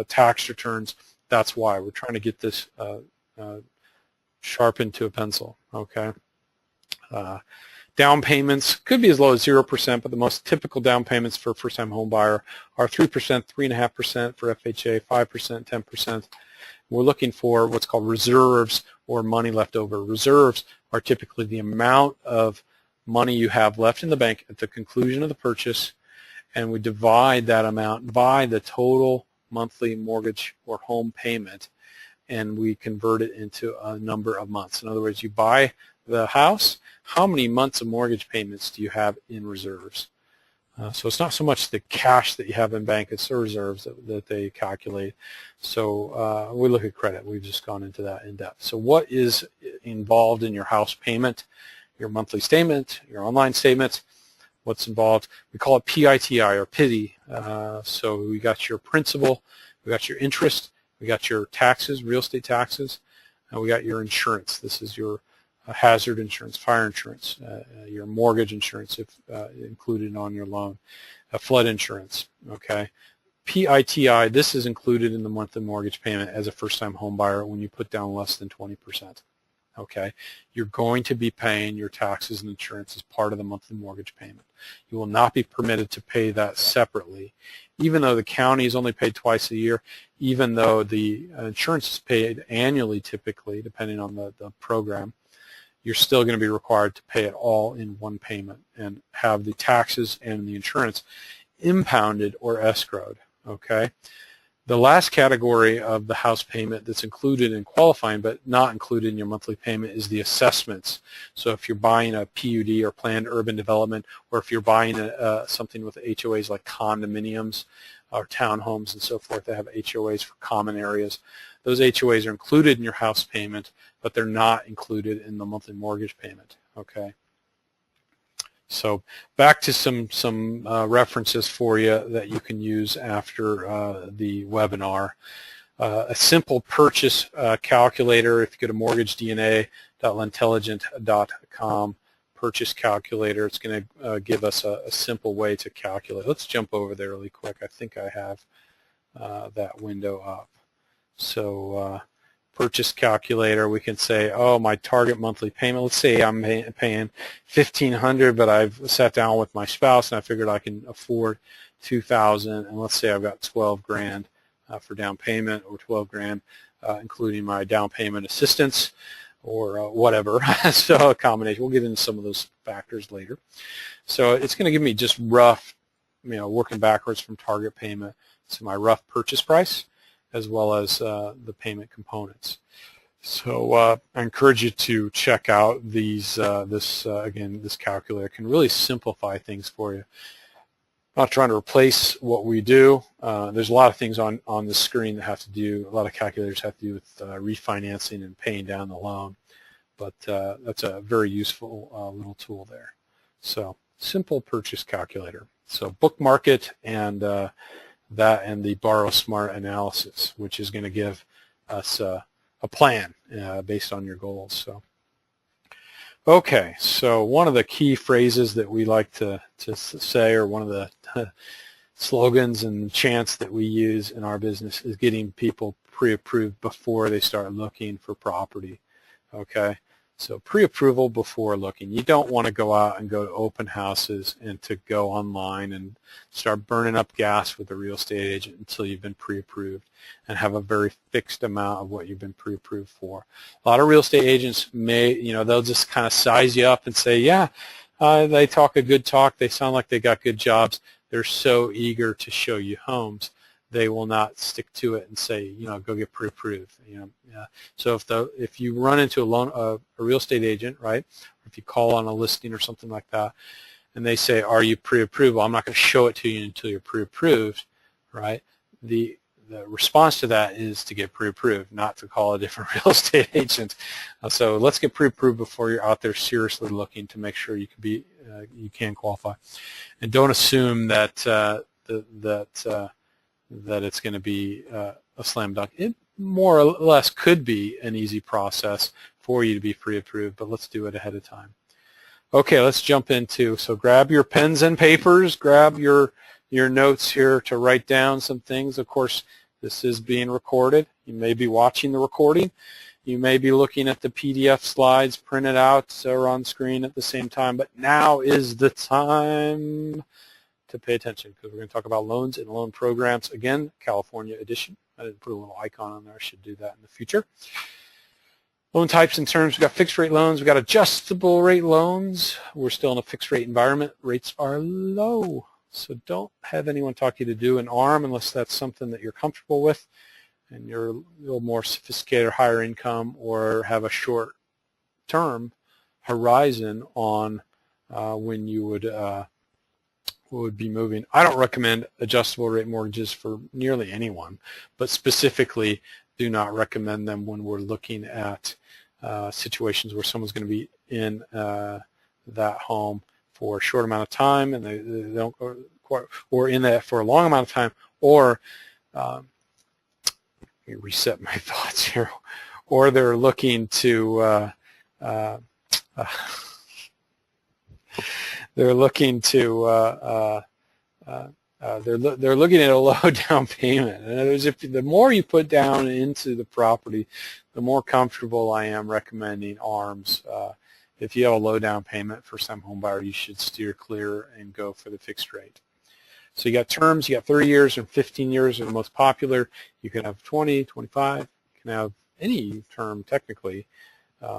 tax returns, that's why. We're trying to get this sharpened to a pencil, okay? Down payments could be as low as 0%, but the most typical down payments for a first-time home buyer are 3%, 3.5% for FHA, 5%, 10%. We're looking for what's called reserves or money left over. Reserves are typically the amount of money you have left in the bank at the conclusion of the purchase, and we divide that amount by the total monthly mortgage or home payment, and we convert it into a number of months. In other words, you buy the house, how many months of mortgage payments do you have in reserves? So it's not so much the cash that you have in bank, it's the reserves that they calculate. So we look at credit. We've just gone into that in depth. So what is involved in your house payment, your monthly statement, your online statement? What's involved? We call it PITI or PITI. So we got your principal, we got your interest, we got your taxes, real estate taxes, and we got your insurance. This is your hazard insurance, fire insurance, your mortgage insurance if included on your loan, flood insurance, okay? PITI, this is included in the monthly mortgage payment as a first-time home buyer when you put down less than 20%, okay? You're going to be paying your taxes and insurance as part of the monthly mortgage payment. You will not be permitted to pay that separately, even though the county is only paid twice a year, even though the insurance is paid annually typically, depending on the program. You're still going to be required to pay it all in one payment and have the taxes and the insurance impounded or escrowed, okay? The last category of the house payment that's included in qualifying but not included in your monthly payment is the assessments. So if you're buying a PUD or planned urban development, or if you're buying something with HOAs like condominiums or townhomes and so forth that have HOAs for common areas, those HOAs are included in your house payment, but they're not included in the monthly mortgage payment, okay? So back to some references for you that you can use after the webinar. A simple purchase calculator, if you go to mortgagedna.lentelligent.com, purchase calculator, it's going to give us a simple way to calculate. Let's jump over there really quick. I think I have that window up. So purchase calculator, we can say, oh, my target monthly payment, let's say I'm paying $1,500, but I've sat down with my spouse and I figured I can afford $2,000, and let's say I've got 12 grand for down payment, or 12 grand including my down payment assistance or whatever. So a combination. We'll get into some of those factors later. So it's going to give me just rough, working backwards from target payment to my rough purchase price, as well as the payment components. So I encourage you to check out these. Again, this calculator can really simplify things for you. Not trying to replace what we do. There's a lot of things on the screen that have to do, a lot of calculators have to do with refinancing and paying down the loan, but that's a very useful little tool there. So simple purchase calculator. So bookmark it, and that and the Borrow Smart analysis, which is going to give us a plan based on your goals. So, okay, so one of the key phrases that we like to say, or one of the slogans and chants that we use in our business, is getting people pre-approved before they start looking for property. Okay, so pre-approval before looking. You don't want to go out and go to open houses and to go online and start burning up gas with a real estate agent until you've been pre-approved and have a very fixed amount of what you've been pre-approved for. A lot of real estate agents may, they'll just kind of size you up and say, yeah, they talk a good talk, they sound like they got good jobs, they're so eager to show you homes they will not stick to it and say, you know, go get pre-approved. You know, so if you run into a real estate agent, right, or if you call on a listing or something like that, and they say, are you pre-approved? Well, I'm not going to show it to you until you're pre-approved, right? The response to that is to get pre-approved, not to call a different real estate agent. So let's get pre-approved before you're out there seriously looking to make sure you can qualify, and don't assume that that it's going to be a slam dunk. It more or less could be an easy process for you to be pre-approved, but let's do it ahead of time. Okay, let's jump into, so grab your pens and papers, grab your notes here to write down some things. Of course, this is being recorded. You may be watching the recording. You may be looking at the PDF slides printed out or on screen at the same time, but now is the time to pay attention, because we're going to talk about loans and loan programs. Again, California edition. I didn't put a little icon on there. I should do that in the future. Loan types and terms. We've got fixed rate loans. We've got adjustable rate loans. We're still in a fixed rate environment. Rates are low. So don't have anyone talk you to do an ARM unless that's something that you're comfortable with and you're a little more sophisticated or higher income, or have a short term horizon on when you would be moving. I don't recommend adjustable rate mortgages for nearly anyone, but specifically do not recommend them when we're looking at situations where someone's going to be in that home for a short amount of time, and they don't quite, or in that for a long amount of time, or let me reset my thoughts here, or they're looking to they're looking at a low down payment. In other words, the more you put down into the property, the more comfortable I am recommending ARMs. If you have a low down payment for some home buyer, you should steer clear and go for the fixed rate. So you got terms, you got 30 years and 15 years are the most popular. You can have 20, 25, you can have any term technically.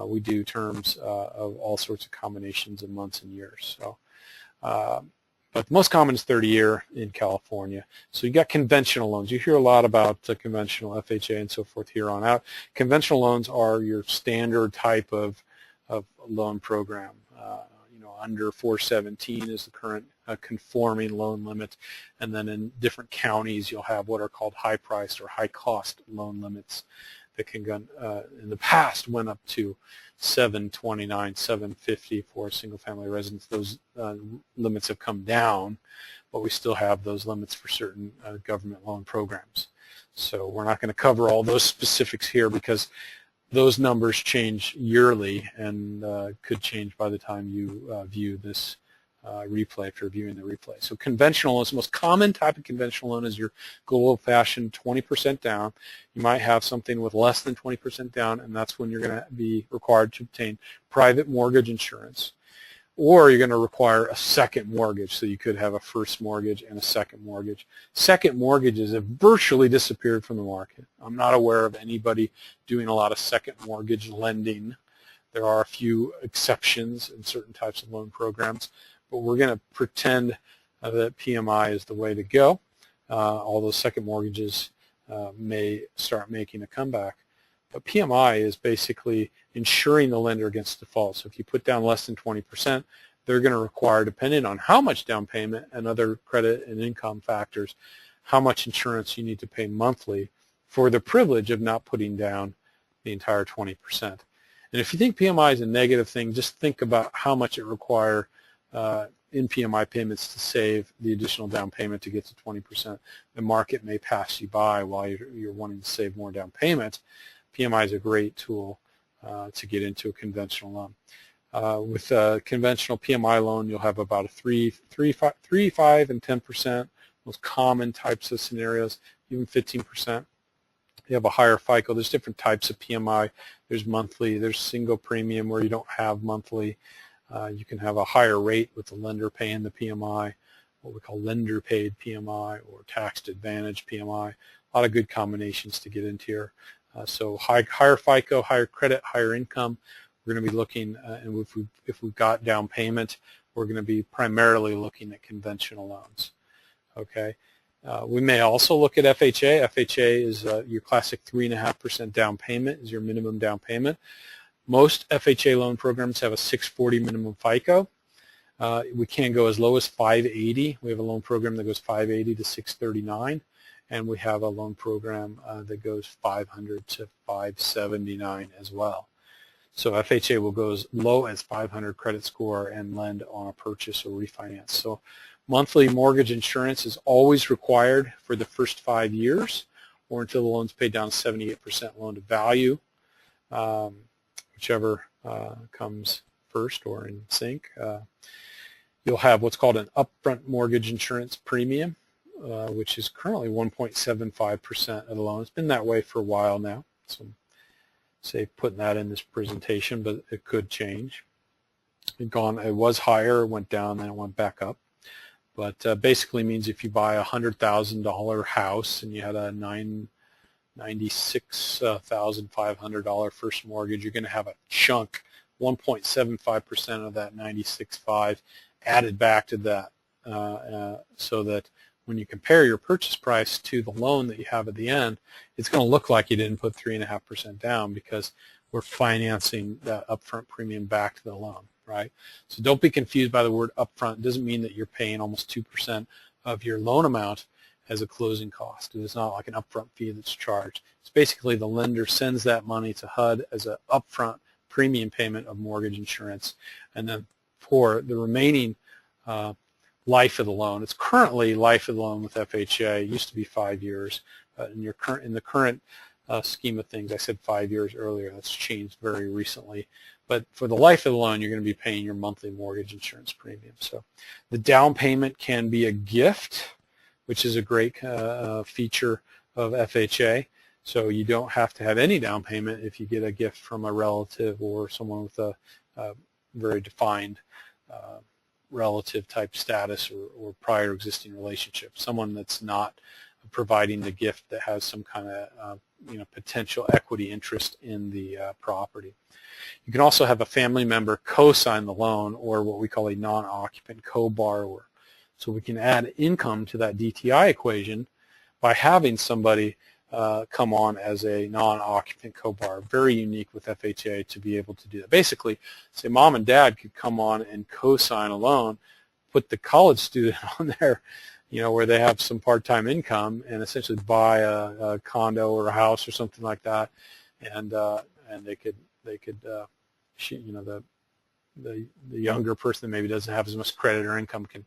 We do terms of all sorts of combinations of months and years. So, but the most common is 30-year in California. So you got conventional loans. You hear a lot about conventional FHA and so forth here on out. Conventional loans are your standard type of loan program. You know, under 417 is the current conforming loan limit, and then in different counties you'll have what are called high-priced or high-cost loan limits that can go, in the past went up to 729, 750 for single-family residents. Those limits have come down, but we still have those limits for certain government loan programs. So we're not going to cover all those specifics here because those numbers change yearly and could change by the time you view this replay, if you're viewing the replay. So conventional is the most common type of conventional loan is your good old-fashioned 20% down. You might have something with less than 20% down, and that's when you're going to be required to obtain private mortgage insurance, or you're going to require a second mortgage. So you could have a first mortgage and a second mortgage. Second mortgages have virtually disappeared from the market. I'm not aware of anybody doing a lot of second mortgage lending. There are a few exceptions in certain types of loan programs, but we're going to pretend that PMI is the way to go. Although second mortgages may start making a comeback. But PMI is basically insuring the lender against default. So if you put down less than 20%, they're going to require, depending on how much down payment and other credit and income factors, how much insurance you need to pay monthly for the privilege of not putting down the entire 20%. And if you think PMI is a negative thing, just think about how much it requires in PMI payments to save the additional down payment to get to 20%. The market may pass you by while you're wanting to save more down payment. PMI is a great tool to get into a conventional loan. With a conventional PMI loan, you'll have about a 3, 5, and 10%, most common types of scenarios, even 15%. You have a higher FICO. There's different types of PMI. There's monthly. There's single premium where you don't have monthly. You can have a higher rate with the lender paying the PMI, what we call lender-paid PMI or taxed advantage PMI. A lot of good combinations to get into here. So higher FICO, higher credit, higher income. We're going to be looking, and if we've got down payment, we're going to be primarily looking at conventional loans. Okay. We may also look at FHA. FHA is your classic 3.5% down payment is your minimum down payment. Most FHA loan programs have a 640 minimum FICO. We can go as low as 580. We have a loan program that goes 580 to 639, and we have a loan program that goes 500 to 579 as well. So FHA will go as low as 500 credit score and lend on a purchase or refinance. So monthly mortgage insurance is always required for the first 5 years or until the loan's paid down to 78% loan to value, whichever comes first or in sync. You'll have what's called an upfront mortgage insurance premium, which is currently 1.75% of the loan. It's been that way for a while now, so say putting that in this presentation, but it could change. It was higher, went down, then it went back up. But basically means if you buy a $100,000 house and you had a $96,500 first mortgage, you're going to have a chunk, 1.75% of that 96.5 added back to that, so that when you compare your purchase price to the loan that you have at the end, it's going to look like you didn't put 3.5% down because we're financing that upfront premium back to the loan, right? So don't be confused by the word upfront. It doesn't mean that you're paying almost 2% of your loan amount as a closing cost. It's not like an upfront fee that's charged. It's basically the lender sends that money to HUD as an upfront premium payment of mortgage insurance, and then for the remaining life of the loan. It's currently life of the loan with FHA. It used to be 5 years. In the current scheme of things, I said 5 years earlier. That's changed very recently. But for the life of the loan, you're going to be paying your monthly mortgage insurance premium. So the down payment can be a gift, which is a great feature of FHA. So you don't have to have any down payment if you get a gift from a relative or someone with a very defined relative type status or prior existing relationship, someone that's not providing the gift that has some kind of potential equity interest in the property. You can also have a family member co-sign the loan, or what we call a non-occupant co-borrower. So we can add income to that DTI equation by having somebody come on as a non-occupant co-borrower. Very unique with FHA to be able to do that. Basically, say mom and dad could come on and co-sign a loan, put the college student on there, where they have some part-time income, and essentially buy a condo or a house or something like that, and they could the younger person that maybe doesn't have as much credit or income can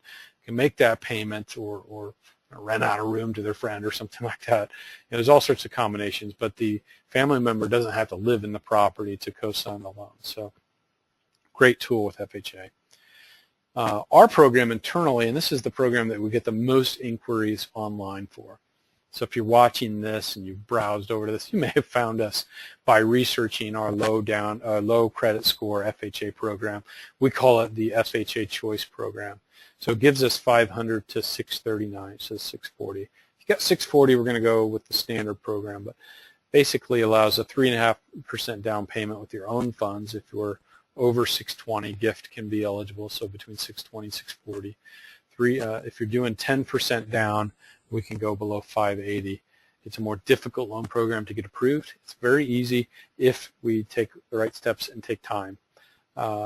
make that payment or rent out a room to their friend or something like that. There's all sorts of combinations, but the family member doesn't have to live in the property to co-sign the loan. So great tool with FHA. Our program internally, and this is the program that we get the most inquiries online for. So if you're watching this and you've browsed over to this, you may have found us by researching our low credit score FHA program. We call it the FHA Choice Program. So it gives us 500 to 639, so 640. If you got 640, we're going to go with the standard program, but basically allows a 3.5% down payment with your own funds. If you're over 620, gift can be eligible, so between 620 and 640. If you're doing 10% down, we can go below 580. It's a more difficult loan program to get approved. It's very easy if we take the right steps and take time.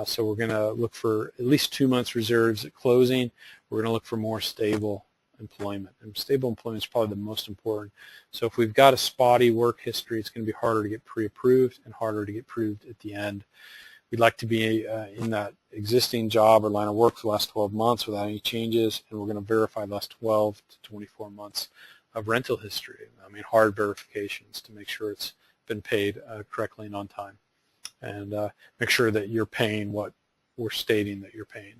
So we're going to look for at least 2 months reserves at closing. We're going to look for more stable employment. And stable employment is probably the most important. So if we've got a spotty work history, it's going to be harder to get pre-approved and harder to get approved at the end. We'd like to be in that existing job or line of work for the last 12 months without any changes, and we're going to verify the last 12 to 24 months of rental history. Hard verifications to make sure it's been paid correctly and on time, and make sure that you're paying what we're stating that you're paying.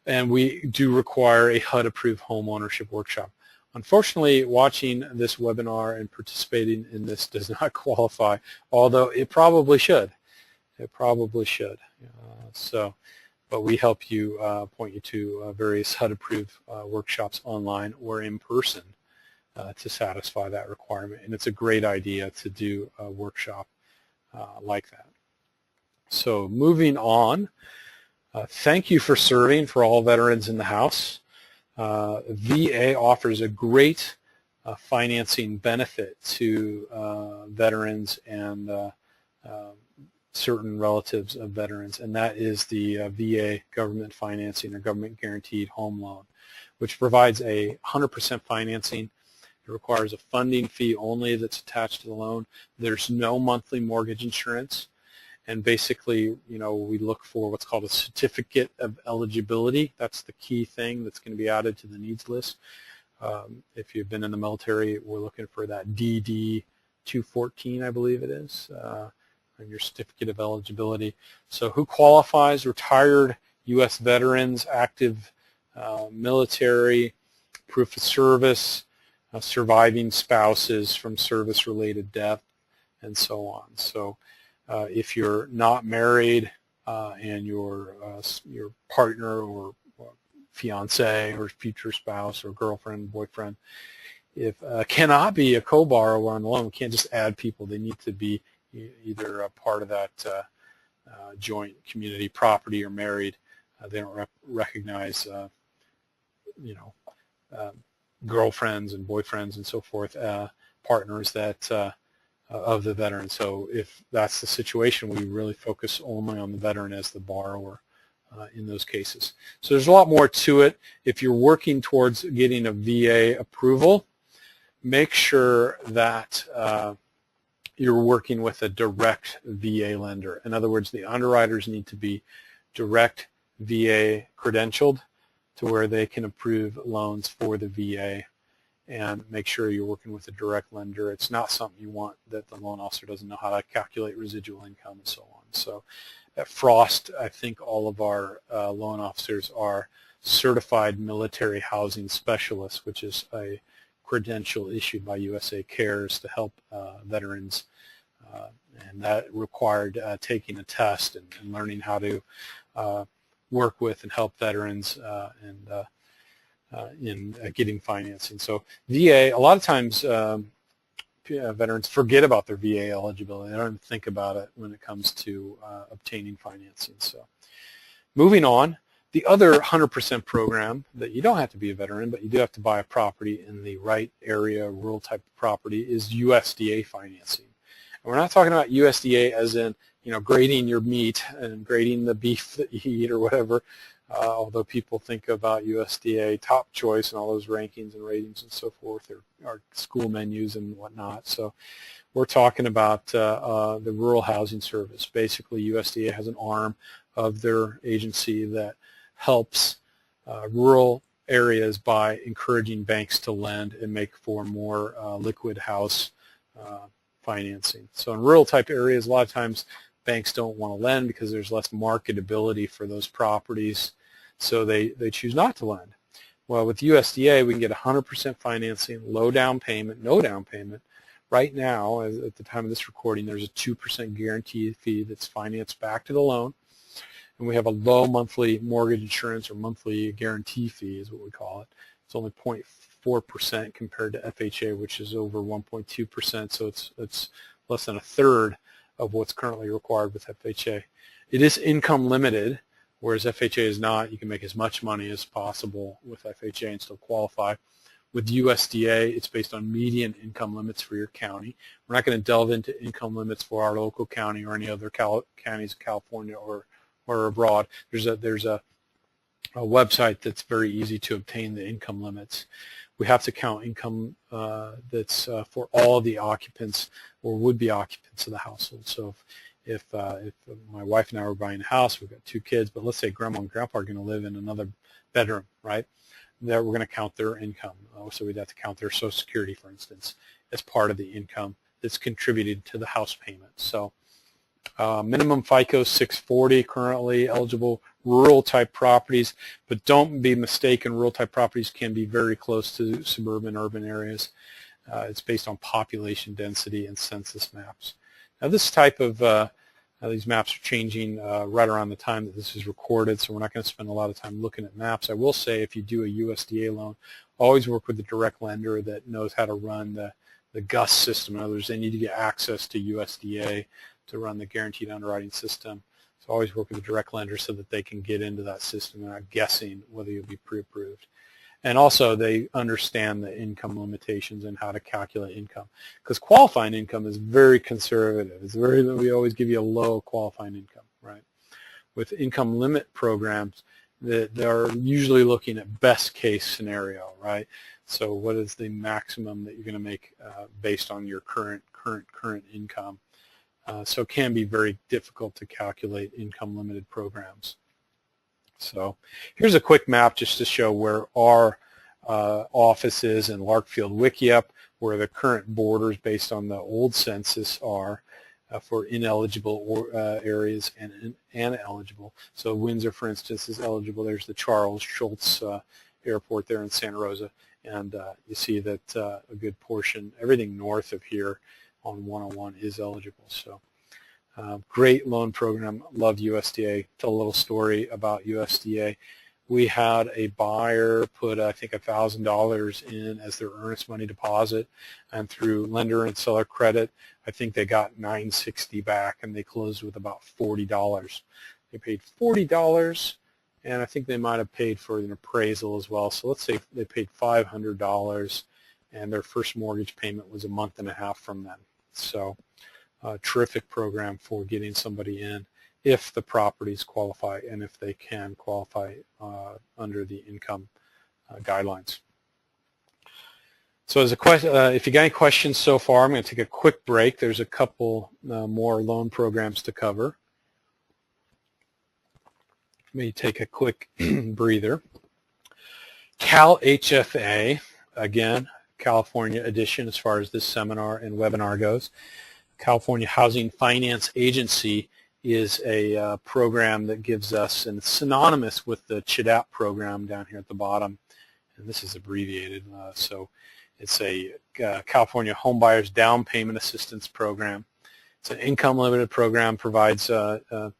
And we do require a HUD-approved home ownership workshop. Unfortunately, watching this webinar and participating in this does not qualify, although it probably should. It probably should. But we help you, point you to various HUD-approved workshops online or in person to satisfy that requirement. And it's a great idea to do a workshop like that. So moving on, thank you for serving for all veterans in the house. VA offers a great financing benefit to veterans and certain relatives of veterans, and that is the VA government financing or government guaranteed home loan, which provides a 100% financing. It requires a funding fee only that's attached to the loan. There's no monthly mortgage insurance, and basically, you know, we look for what's called a certificate of eligibility. That's the key thing that's going to be added to the needs list. If you've been in the military, we're looking for that DD 214, I believe it is, on your certificate of eligibility. So who qualifies? Retired U.S. veterans, active military, proof of service, surviving spouses from service-related death, and so on. So if you're not married and your partner or fiance or future spouse or girlfriend, boyfriend, if cannot be a co-borrower on the loan, we can't just add people. They need to be either a part of that joint community property or married. They don't recognize, you know, girlfriends and boyfriends and so forth, partners that of the veteran. So if that's the situation, we really focus only on the veteran as the borrower in those cases. So there's a lot more to it. If you're working towards getting a VA approval, make sure that you're working with a direct VA lender. In other words, the underwriters need to be direct VA credentialed to where they can approve loans for the VA, and make sure you're working with a direct lender. It's not something you want that the loan officer doesn't know how to calculate residual income and so on. So at Frost, I think all of our loan officers are certified military housing specialists, which is a credential issued by USA Cares to help veterans, and that required taking a test and learning how to work with and help veterans in getting financing. So VA, a lot of times veterans forget about their VA eligibility. They don't even think about it when it comes to obtaining financing. So moving on, the other 100% program that you don't have to be a veteran, but you do have to buy a property in the right area, rural type of property, is USDA financing. And we're not talking about USDA as in, you know, grading your meat and grading the beef that you eat or whatever, although people think about USDA top choice and all those rankings and ratings and so forth, or school menus and whatnot. So we're talking about the Rural Housing Service. Basically, USDA has an arm of their agency that helps rural areas by encouraging banks to lend and make for more liquid house financing. So in rural type areas, a lot of times banks don't want to lend because there's less marketability for those properties, so they choose not to lend. Well, with USDA, we can get 100% financing, low down payment, no down payment. Right now, at the time of this recording, there's a 2% guarantee fee that's financed back to the loan, and we have a low monthly mortgage insurance or monthly guarantee fee is what we call it. It's only 0.4% compared to FHA, which is over 1.2%, so it's less than a third of what's currently required with FHA. It is income limited, whereas FHA is not. You can make as much money as possible with FHA and still qualify. With USDA, it's based on median income limits for your county. We're not going to delve into income limits for our local county or any other counties in California or abroad. There's a website that's very easy to obtain the income limits. We have to count income that's for all of the occupants or would-be occupants of the household. So if my wife and I were buying a house, we've got 2 kids, but let's say grandma and grandpa are going to live in another bedroom, right? There we're going to count their income. So we'd have to count their Social Security, for instance, as part of the income that's contributed to the house payment. So minimum FICO 640 currently eligible, rural type properties, but don't be mistaken, rural type properties can be very close to suburban urban areas. It's based on population density and census maps. Now this type of these maps are changing right around the time that this is recorded, so we're not going to spend a lot of time looking at maps. I will say if you do a USDA loan, always work with a direct lender that knows how to run the GUS system. In other words, they need to get access to USDA to run the guaranteed underwriting system. So always work with a direct lender so that they can get into that system and not guessing whether you'll be pre-approved. And also they understand the income limitations and how to calculate income. Because qualifying income is very conservative. We always give you a low qualifying income, right? With income limit programs, they're usually looking at best case scenario, right? So what is the maximum that you're going to make based on your current income? So it can be very difficult to calculate income limited programs. So here's a quick map just to show where our office is in Larkfield Wickiup, where the current borders based on the old census are for ineligible areas and eligible. So Windsor, for instance, is eligible. There's the Charles Schultz Airport there in Santa Rosa, and you see that a good portion, everything north of here on 101 is eligible. So great loan program. Love USDA. Tell a little story about USDA. We had a buyer put, I think, $1,000 in as their earnest money deposit, and through lender and seller credit, I think they got $960 back, and they closed with about $40. They paid $40, and I think they might have paid for an appraisal as well. So let's say they paid $500, and their first mortgage payment was a month and a half from then. So a terrific program for getting somebody in if the properties qualify and if they can qualify under the income guidelines. So as a question, if you got any questions so far, I'm going to take a quick break. There's a couple more loan programs to cover. Let me take a quick breather. Cal HFA, again, California edition as far as this seminar and webinar goes. California Housing Finance Agency is a program that gives us, and it's synonymous with the CHDAP program down here at the bottom, and this is abbreviated, so it's a California Homebuyers Down Payment Assistance Program. It's an income limited program, provides down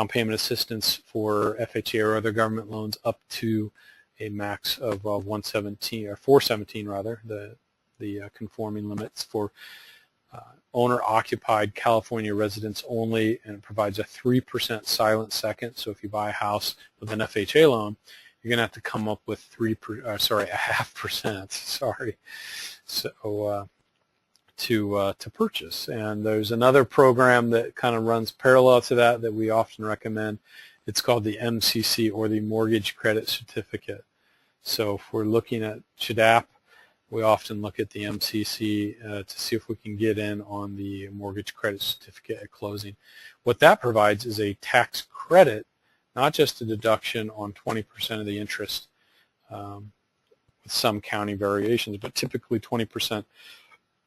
payment assistance for FHA or other government loans up to a max of 117 or 417 rather, the conforming limits for owner-occupied California residents only, and it provides a 3% silent second. So if you buy a house with an FHA loan, you're going to have to come up with a 0.5%. Sorry, so to purchase. And there's another program that kind of runs parallel to that we often recommend. It's called the MCC, or the Mortgage Credit Certificate. So if we're looking at CHDAP, we often look at the MCC to see if we can get in on the mortgage credit certificate at closing. What that provides is a tax credit, not just a deduction on 20% of the interest, with some county variations, but typically 20%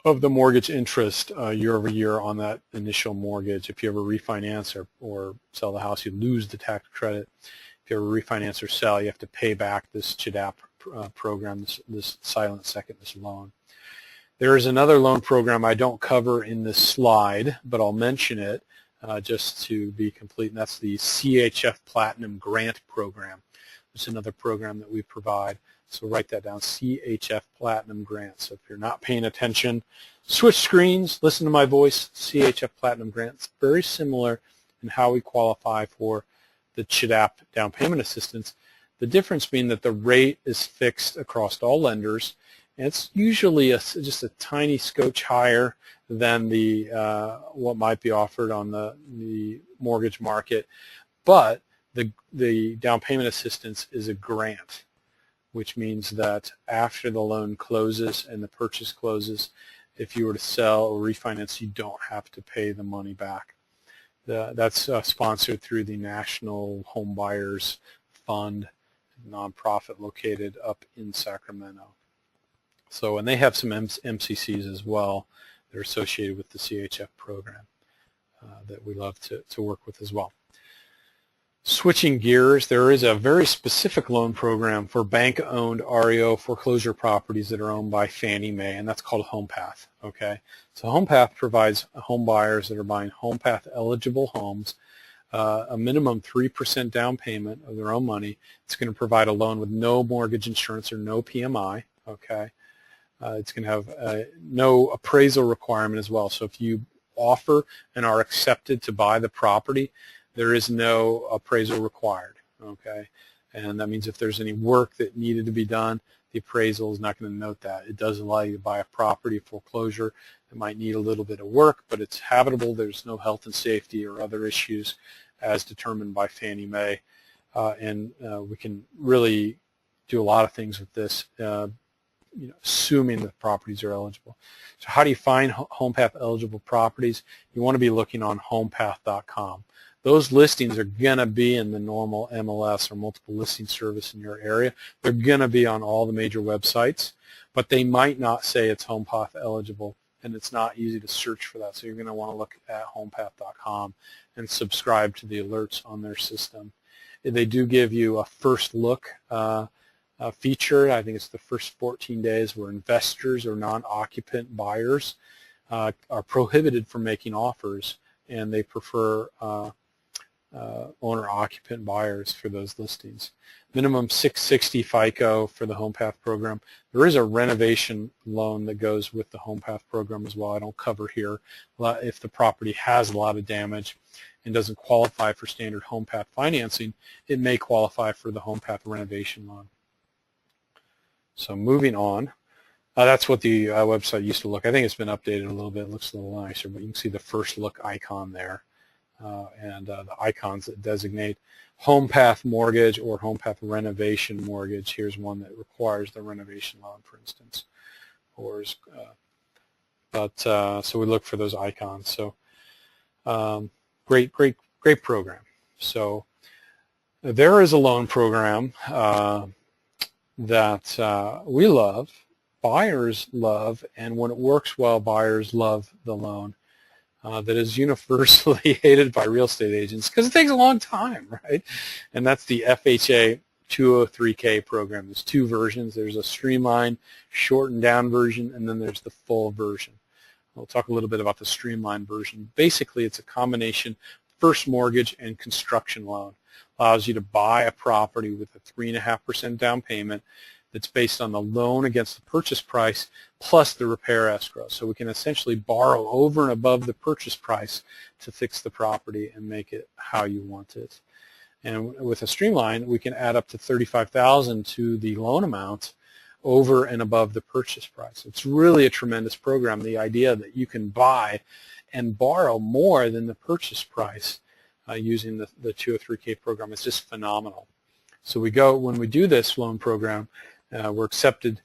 of the mortgage interest year over year on that initial mortgage. If you ever refinance or sell the house, you lose the tax credit. If you ever refinance or sell, you have to pay back this CHDAP program, this silent second, this loan. There is another loan program I don't cover in this slide, but I'll mention it just to be complete, and that's the CHF Platinum Grant Program. It's another program that we provide. So write that down, CHF Platinum Grant. So if you're not paying attention, switch screens, listen to my voice, CHF Platinum Grant. It's very similar in how we qualify for the CHDAP down payment assistance. The difference being that the rate is fixed across all lenders, and it's usually just a tiny scotch higher than the what might be offered on the mortgage market. But the down payment assistance is a grant, which means that after the loan closes and the purchase closes, if you were to sell or refinance, you don't have to pay the money back. That's sponsored through the National Home Buyers Fund, nonprofit located up in Sacramento. So, and they have some MCCs as well that are associated with the CHF program that we love to work with as well. Switching gears, there is a very specific loan program for bank-owned REO foreclosure properties that are owned by Fannie Mae, and that's called HomePath. Okay, so HomePath provides home buyers that are buying HomePath eligible homes a minimum 3% down payment of their own money. It's going to provide a loan with no mortgage insurance or no PMI. Okay, it's going to have no appraisal requirement as well. So if you offer and are accepted to buy the property, there is no appraisal required. Okay, And that means if there's any work that needed to be done, the appraisal is not going to note that. It does allow you to buy a property foreclosure that might need a little bit of work, but it's habitable. There's no health and safety or other issues as determined by Fannie Mae. And we can really do a lot of things with this, assuming the properties are eligible. So how do you find HomePath eligible properties? You want to be looking on homepath.com. Those listings are going to be in the normal MLS or multiple listing service in your area. They're going to be on all the major websites, but they might not say it's HomePath eligible, and it's not easy to search for that. So you're going to want to look at homepath.com and subscribe to the alerts on their system. They do give you a first look feature. I think it's the first 14 days where investors or non-occupant buyers are prohibited from making offers, and they prefer owner-occupant buyers for those listings. Minimum 660 FICO for the HomePath program. There is a renovation loan that goes with the HomePath program as well. I don't cover here. If the property has a lot of damage and doesn't qualify for standard HomePath financing, it may qualify for the HomePath renovation loan. So moving on. That's what the website used to look. I think it's been updated a little bit. It looks a little nicer, but you can see the first look icon there. And the icons that designate HomePath mortgage or HomePath renovation mortgage. Here's one that requires the renovation loan, for instance. So we look for those icons. So great program. So there is a loan program that we love, buyers love, and when it works well, buyers love the loan. That is universally hated by real estate agents because it takes a long time, right? And that's the FHA 203K program. There's two versions. There's a streamlined, shortened down version, and then there's the full version. We'll talk a little bit about the streamlined version. Basically, it's a combination first mortgage and construction loan. Allows you to buy a property with a 3.5% down payment that's based on the loan against the purchase price plus the repair escrow. So we can essentially borrow over and above the purchase price to fix the property and make it how you want it. And with a streamline, we can add up to $35,000 to the loan amount over and above the purchase price. It's really a tremendous program. The idea that you can buy and borrow more than the purchase price using the 203K program is just phenomenal. So when we do this loan program, we're accepted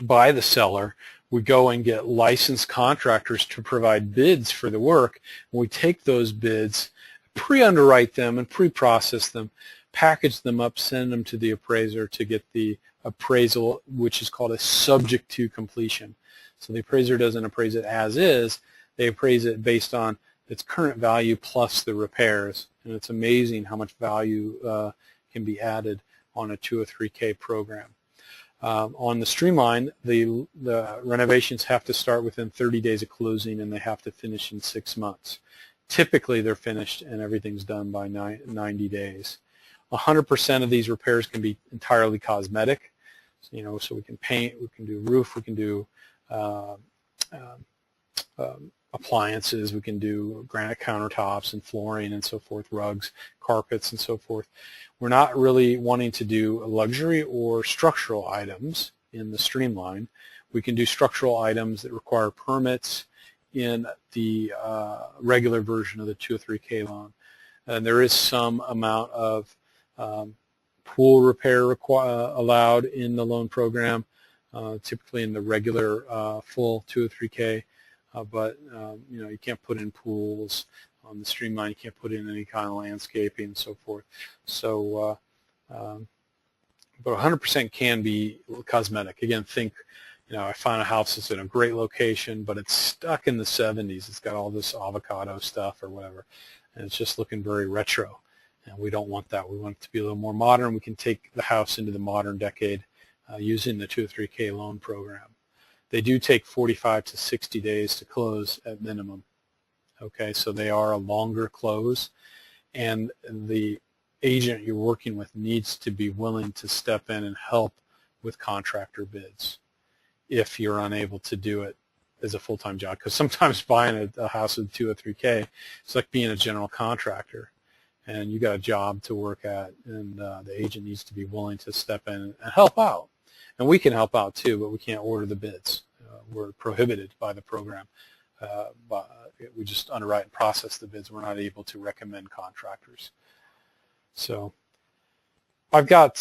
by the seller. We go and get licensed contractors to provide bids for the work. And we take those bids, pre-underwrite them and pre-process them, package them up, send them to the appraiser to get the appraisal, which is called a subject to completion. So the appraiser doesn't appraise it as is. They appraise it based on its current value plus the repairs. And it's amazing how much value can be added on a 203K program. On the streamline, the renovations have to start within 30 days of closing, and they have to finish in 6 months. Typically, they're finished and everything's done by 90 days. 100% of these repairs can be entirely cosmetic. So we can paint, we can do roof, we can do appliances, we can do granite countertops and flooring and so forth, rugs, carpets and so forth. We're not really wanting to do luxury or structural items in the streamline. We can do structural items that require permits in the regular version of the 203K loan. And there is some amount of pool repair allowed in the loan program, typically in the regular full 203K. But you can't put in pools on the streamline. You can't put in any kind of landscaping and so forth. So, but 100% can be cosmetic. Again, think, I found a house that's in a great location, but it's stuck in the 70s. It's got all this avocado stuff or whatever, and it's just looking very retro. And we don't want that. We want it to be a little more modern. We can take the house into the modern decade using the 203K loan program. They do take 45 to 60 days to close at minimum. Okay, so they are a longer close, and the agent you're working with needs to be willing to step in and help with contractor bids if you're unable to do it as a full-time job. Because sometimes buying a house with 203K, it's like being a general contractor. and you got a job to work at, and the agent needs to be willing to step in and help out. And we can help out too, but we can't order the bids. We're prohibited by the program. We just underwrite and process the bids. We're not able to recommend contractors. So I've got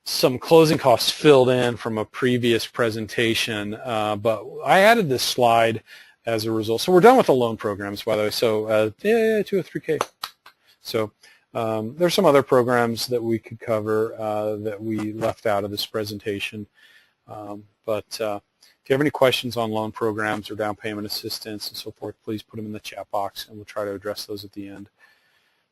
some closing costs filled in from a previous presentation, but I added this slide as a result. So we're done with the loan programs, by the way. So 203K. So there's some other programs that we could cover that we left out of this presentation. But if you have any questions on loan programs or down payment assistance and so forth, please put them in the chat box, and we'll try to address those at the end.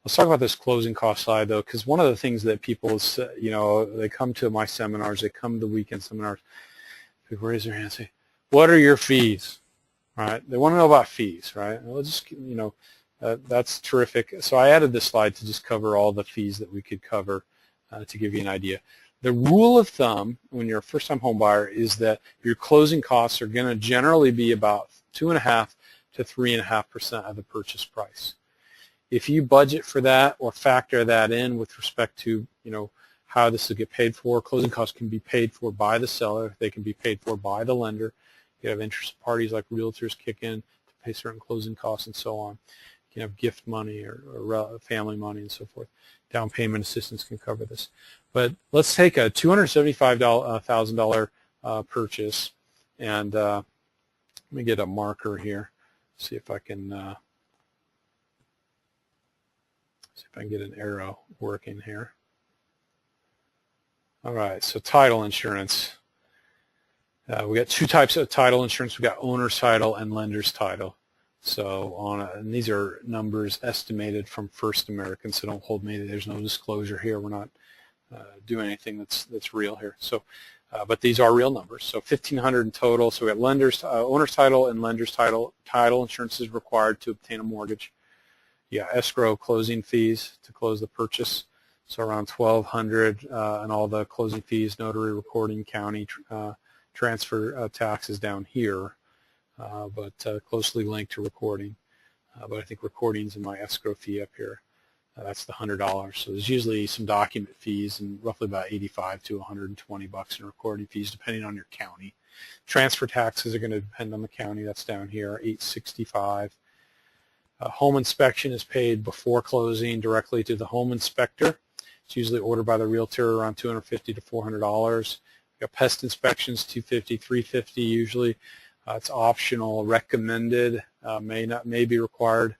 Let's talk about this closing cost slide, though, because one of the things that people, they come to my seminars, they come to the weekend seminars, people raise their hand and say, what are your fees? Right? They want to know about fees, right? Well, just, that's terrific. So I added this slide to just cover all the fees that we could cover to give you an idea. The rule of thumb when you're a first-time home buyer is that your closing costs are going to generally be about 2.5% to 3.5% of the purchase price. If you budget for that or factor that in with respect to, how this will get paid for, closing costs can be paid for by the seller. They can be paid for by the lender. You have interested parties like realtors kick in to pay certain closing costs and so on. You can have gift money or family money and so forth. Down payment assistance can cover this. But let's take a $275,000 purchase, and let me get a marker here, see if I can get an arrow working here. All right, so title insurance. We got two types of title insurance. We got owner's title and lender's title. So and these are numbers estimated from First American, so don't hold me. There's no disclosure here. We're not doing anything that's real here. So, but these are real numbers. So 1,500 in total. So we got owner's title and lender's title. Title insurance is required to obtain a mortgage. Yeah, escrow closing fees to close the purchase, so around $1,200, and all the closing fees, notary, recording, county, transfer taxes down here, but closely linked to recording. But I think recording's in my escrow fee up here. That's the $100. So there's usually some document fees and roughly about $85 to $120 in recording fees, depending on your county. Transfer taxes are going to depend on the county. That's down here, $865. Home inspection is paid before closing directly to the home inspector. It's usually ordered by the realtor, around $250 to $400. We got pest inspections, $250, $350 usually. It's optional, recommended, may be required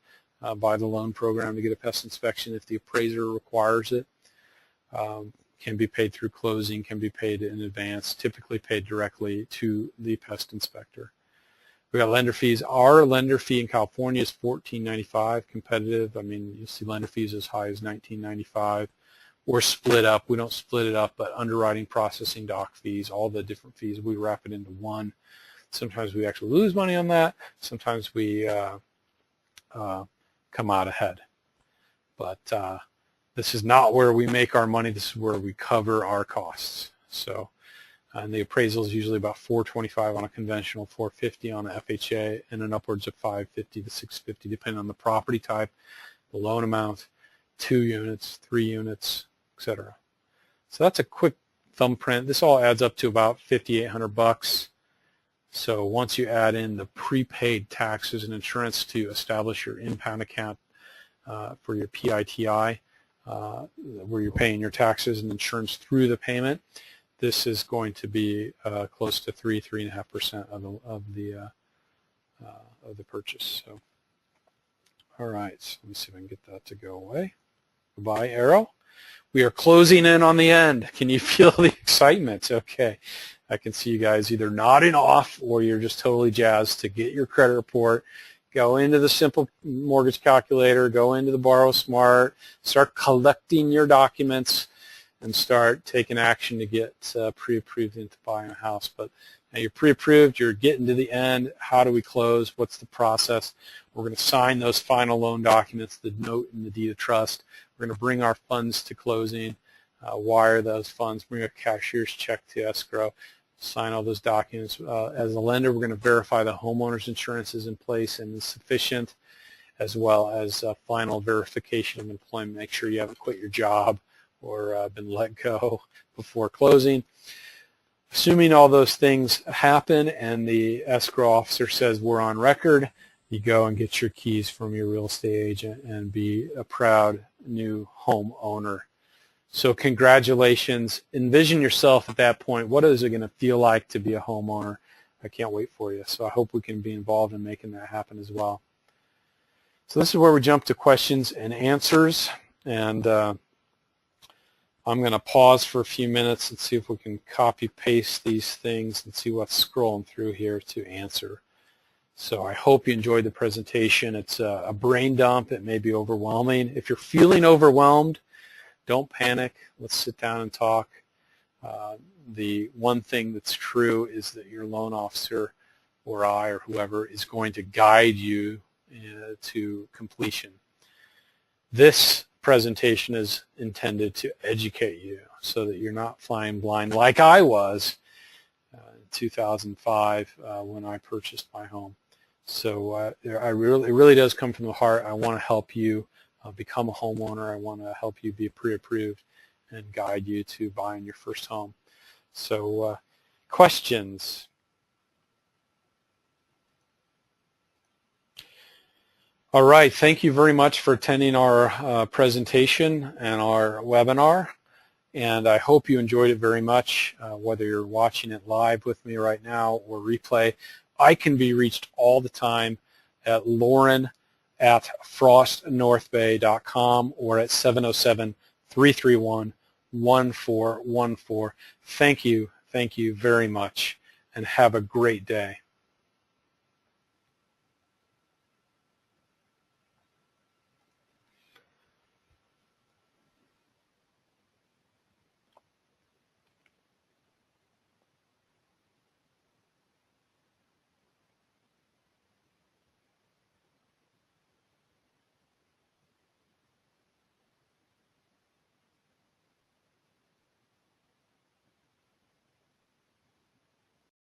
by the loan program to get a pest inspection if the appraiser requires it. Can be paid through closing, can be paid in advance, typically paid directly to the pest inspector. We got lender fees. Our lender fee in California is $14.95, competitive. I mean, you see lender fees as high as $19.95. We're split up. We don't split it up, but underwriting, processing, doc fees, all the different fees, we wrap it into one. Sometimes we actually lose money on that. Sometimes we come out ahead. But this is not where we make our money. This is where we cover our costs. So. And the appraisal is usually about $425 on a conventional, $450 on an FHA, and an upwards of $550 to $650, depending on the property type, the loan amount, 2 units, 3 units, etc. So that's a quick thumbprint. This all adds up to about $5,800. So once you add in the prepaid taxes and insurance to establish your impound account for your PITI, where you're paying your taxes and insurance through the payment, this is going to be close to 3.5% of the purchase. So, all right. So let me see if I can get that to go away. Goodbye, arrow. We are closing in on the end. Can you feel the excitement? Okay. I can see you guys either nodding off or you're just totally jazzed to get your credit report. Go into the simple mortgage calculator. Go into the Borrow Smart. Start collecting your documents and start taking action to get pre-approved into buying a house. But now you're pre-approved, you're getting to the end. How do we close? What's the process? We're going to sign those final loan documents, the note and the deed of trust. We're going to bring our funds to closing, wire those funds, bring a cashier's check to escrow, sign all those documents. As a lender, we're going to verify the homeowner's insurance is in place and is sufficient. as well as final verification of employment. Make sure you haven't quit your job or been let go before closing. Assuming all those things happen and the escrow officer says we're on record, you go and get your keys from your real estate agent and be a proud new homeowner. So congratulations. Envision yourself at that point. What is it going to feel like to be a homeowner? I can't wait for you. So I hope we can be involved in making that happen as well. So this is where we jump to questions and answers. And I'm going to pause for a few minutes and see if we can copy paste these things and see what's scrolling through here to answer. So I hope you enjoyed the presentation. It's a brain dump. It may be overwhelming. If you're feeling overwhelmed, don't panic. Let's sit down and talk. The one thing that's true is that your loan officer or I or whoever is going to guide you to completion. This presentation is intended to educate you so that you're not flying blind like I was in 2005 when I purchased my home. So it really does come from the heart. I want to help you become a homeowner. I want to help you be pre-approved and guide you to buying your first home. So questions? All right, thank you very much for attending our presentation and our webinar, and I hope you enjoyed it very much, whether you're watching it live with me right now or replay. I can be reached all the time at lauren@frostnorthbay.com or at 707-331-1414. Thank you very much, and have a great day.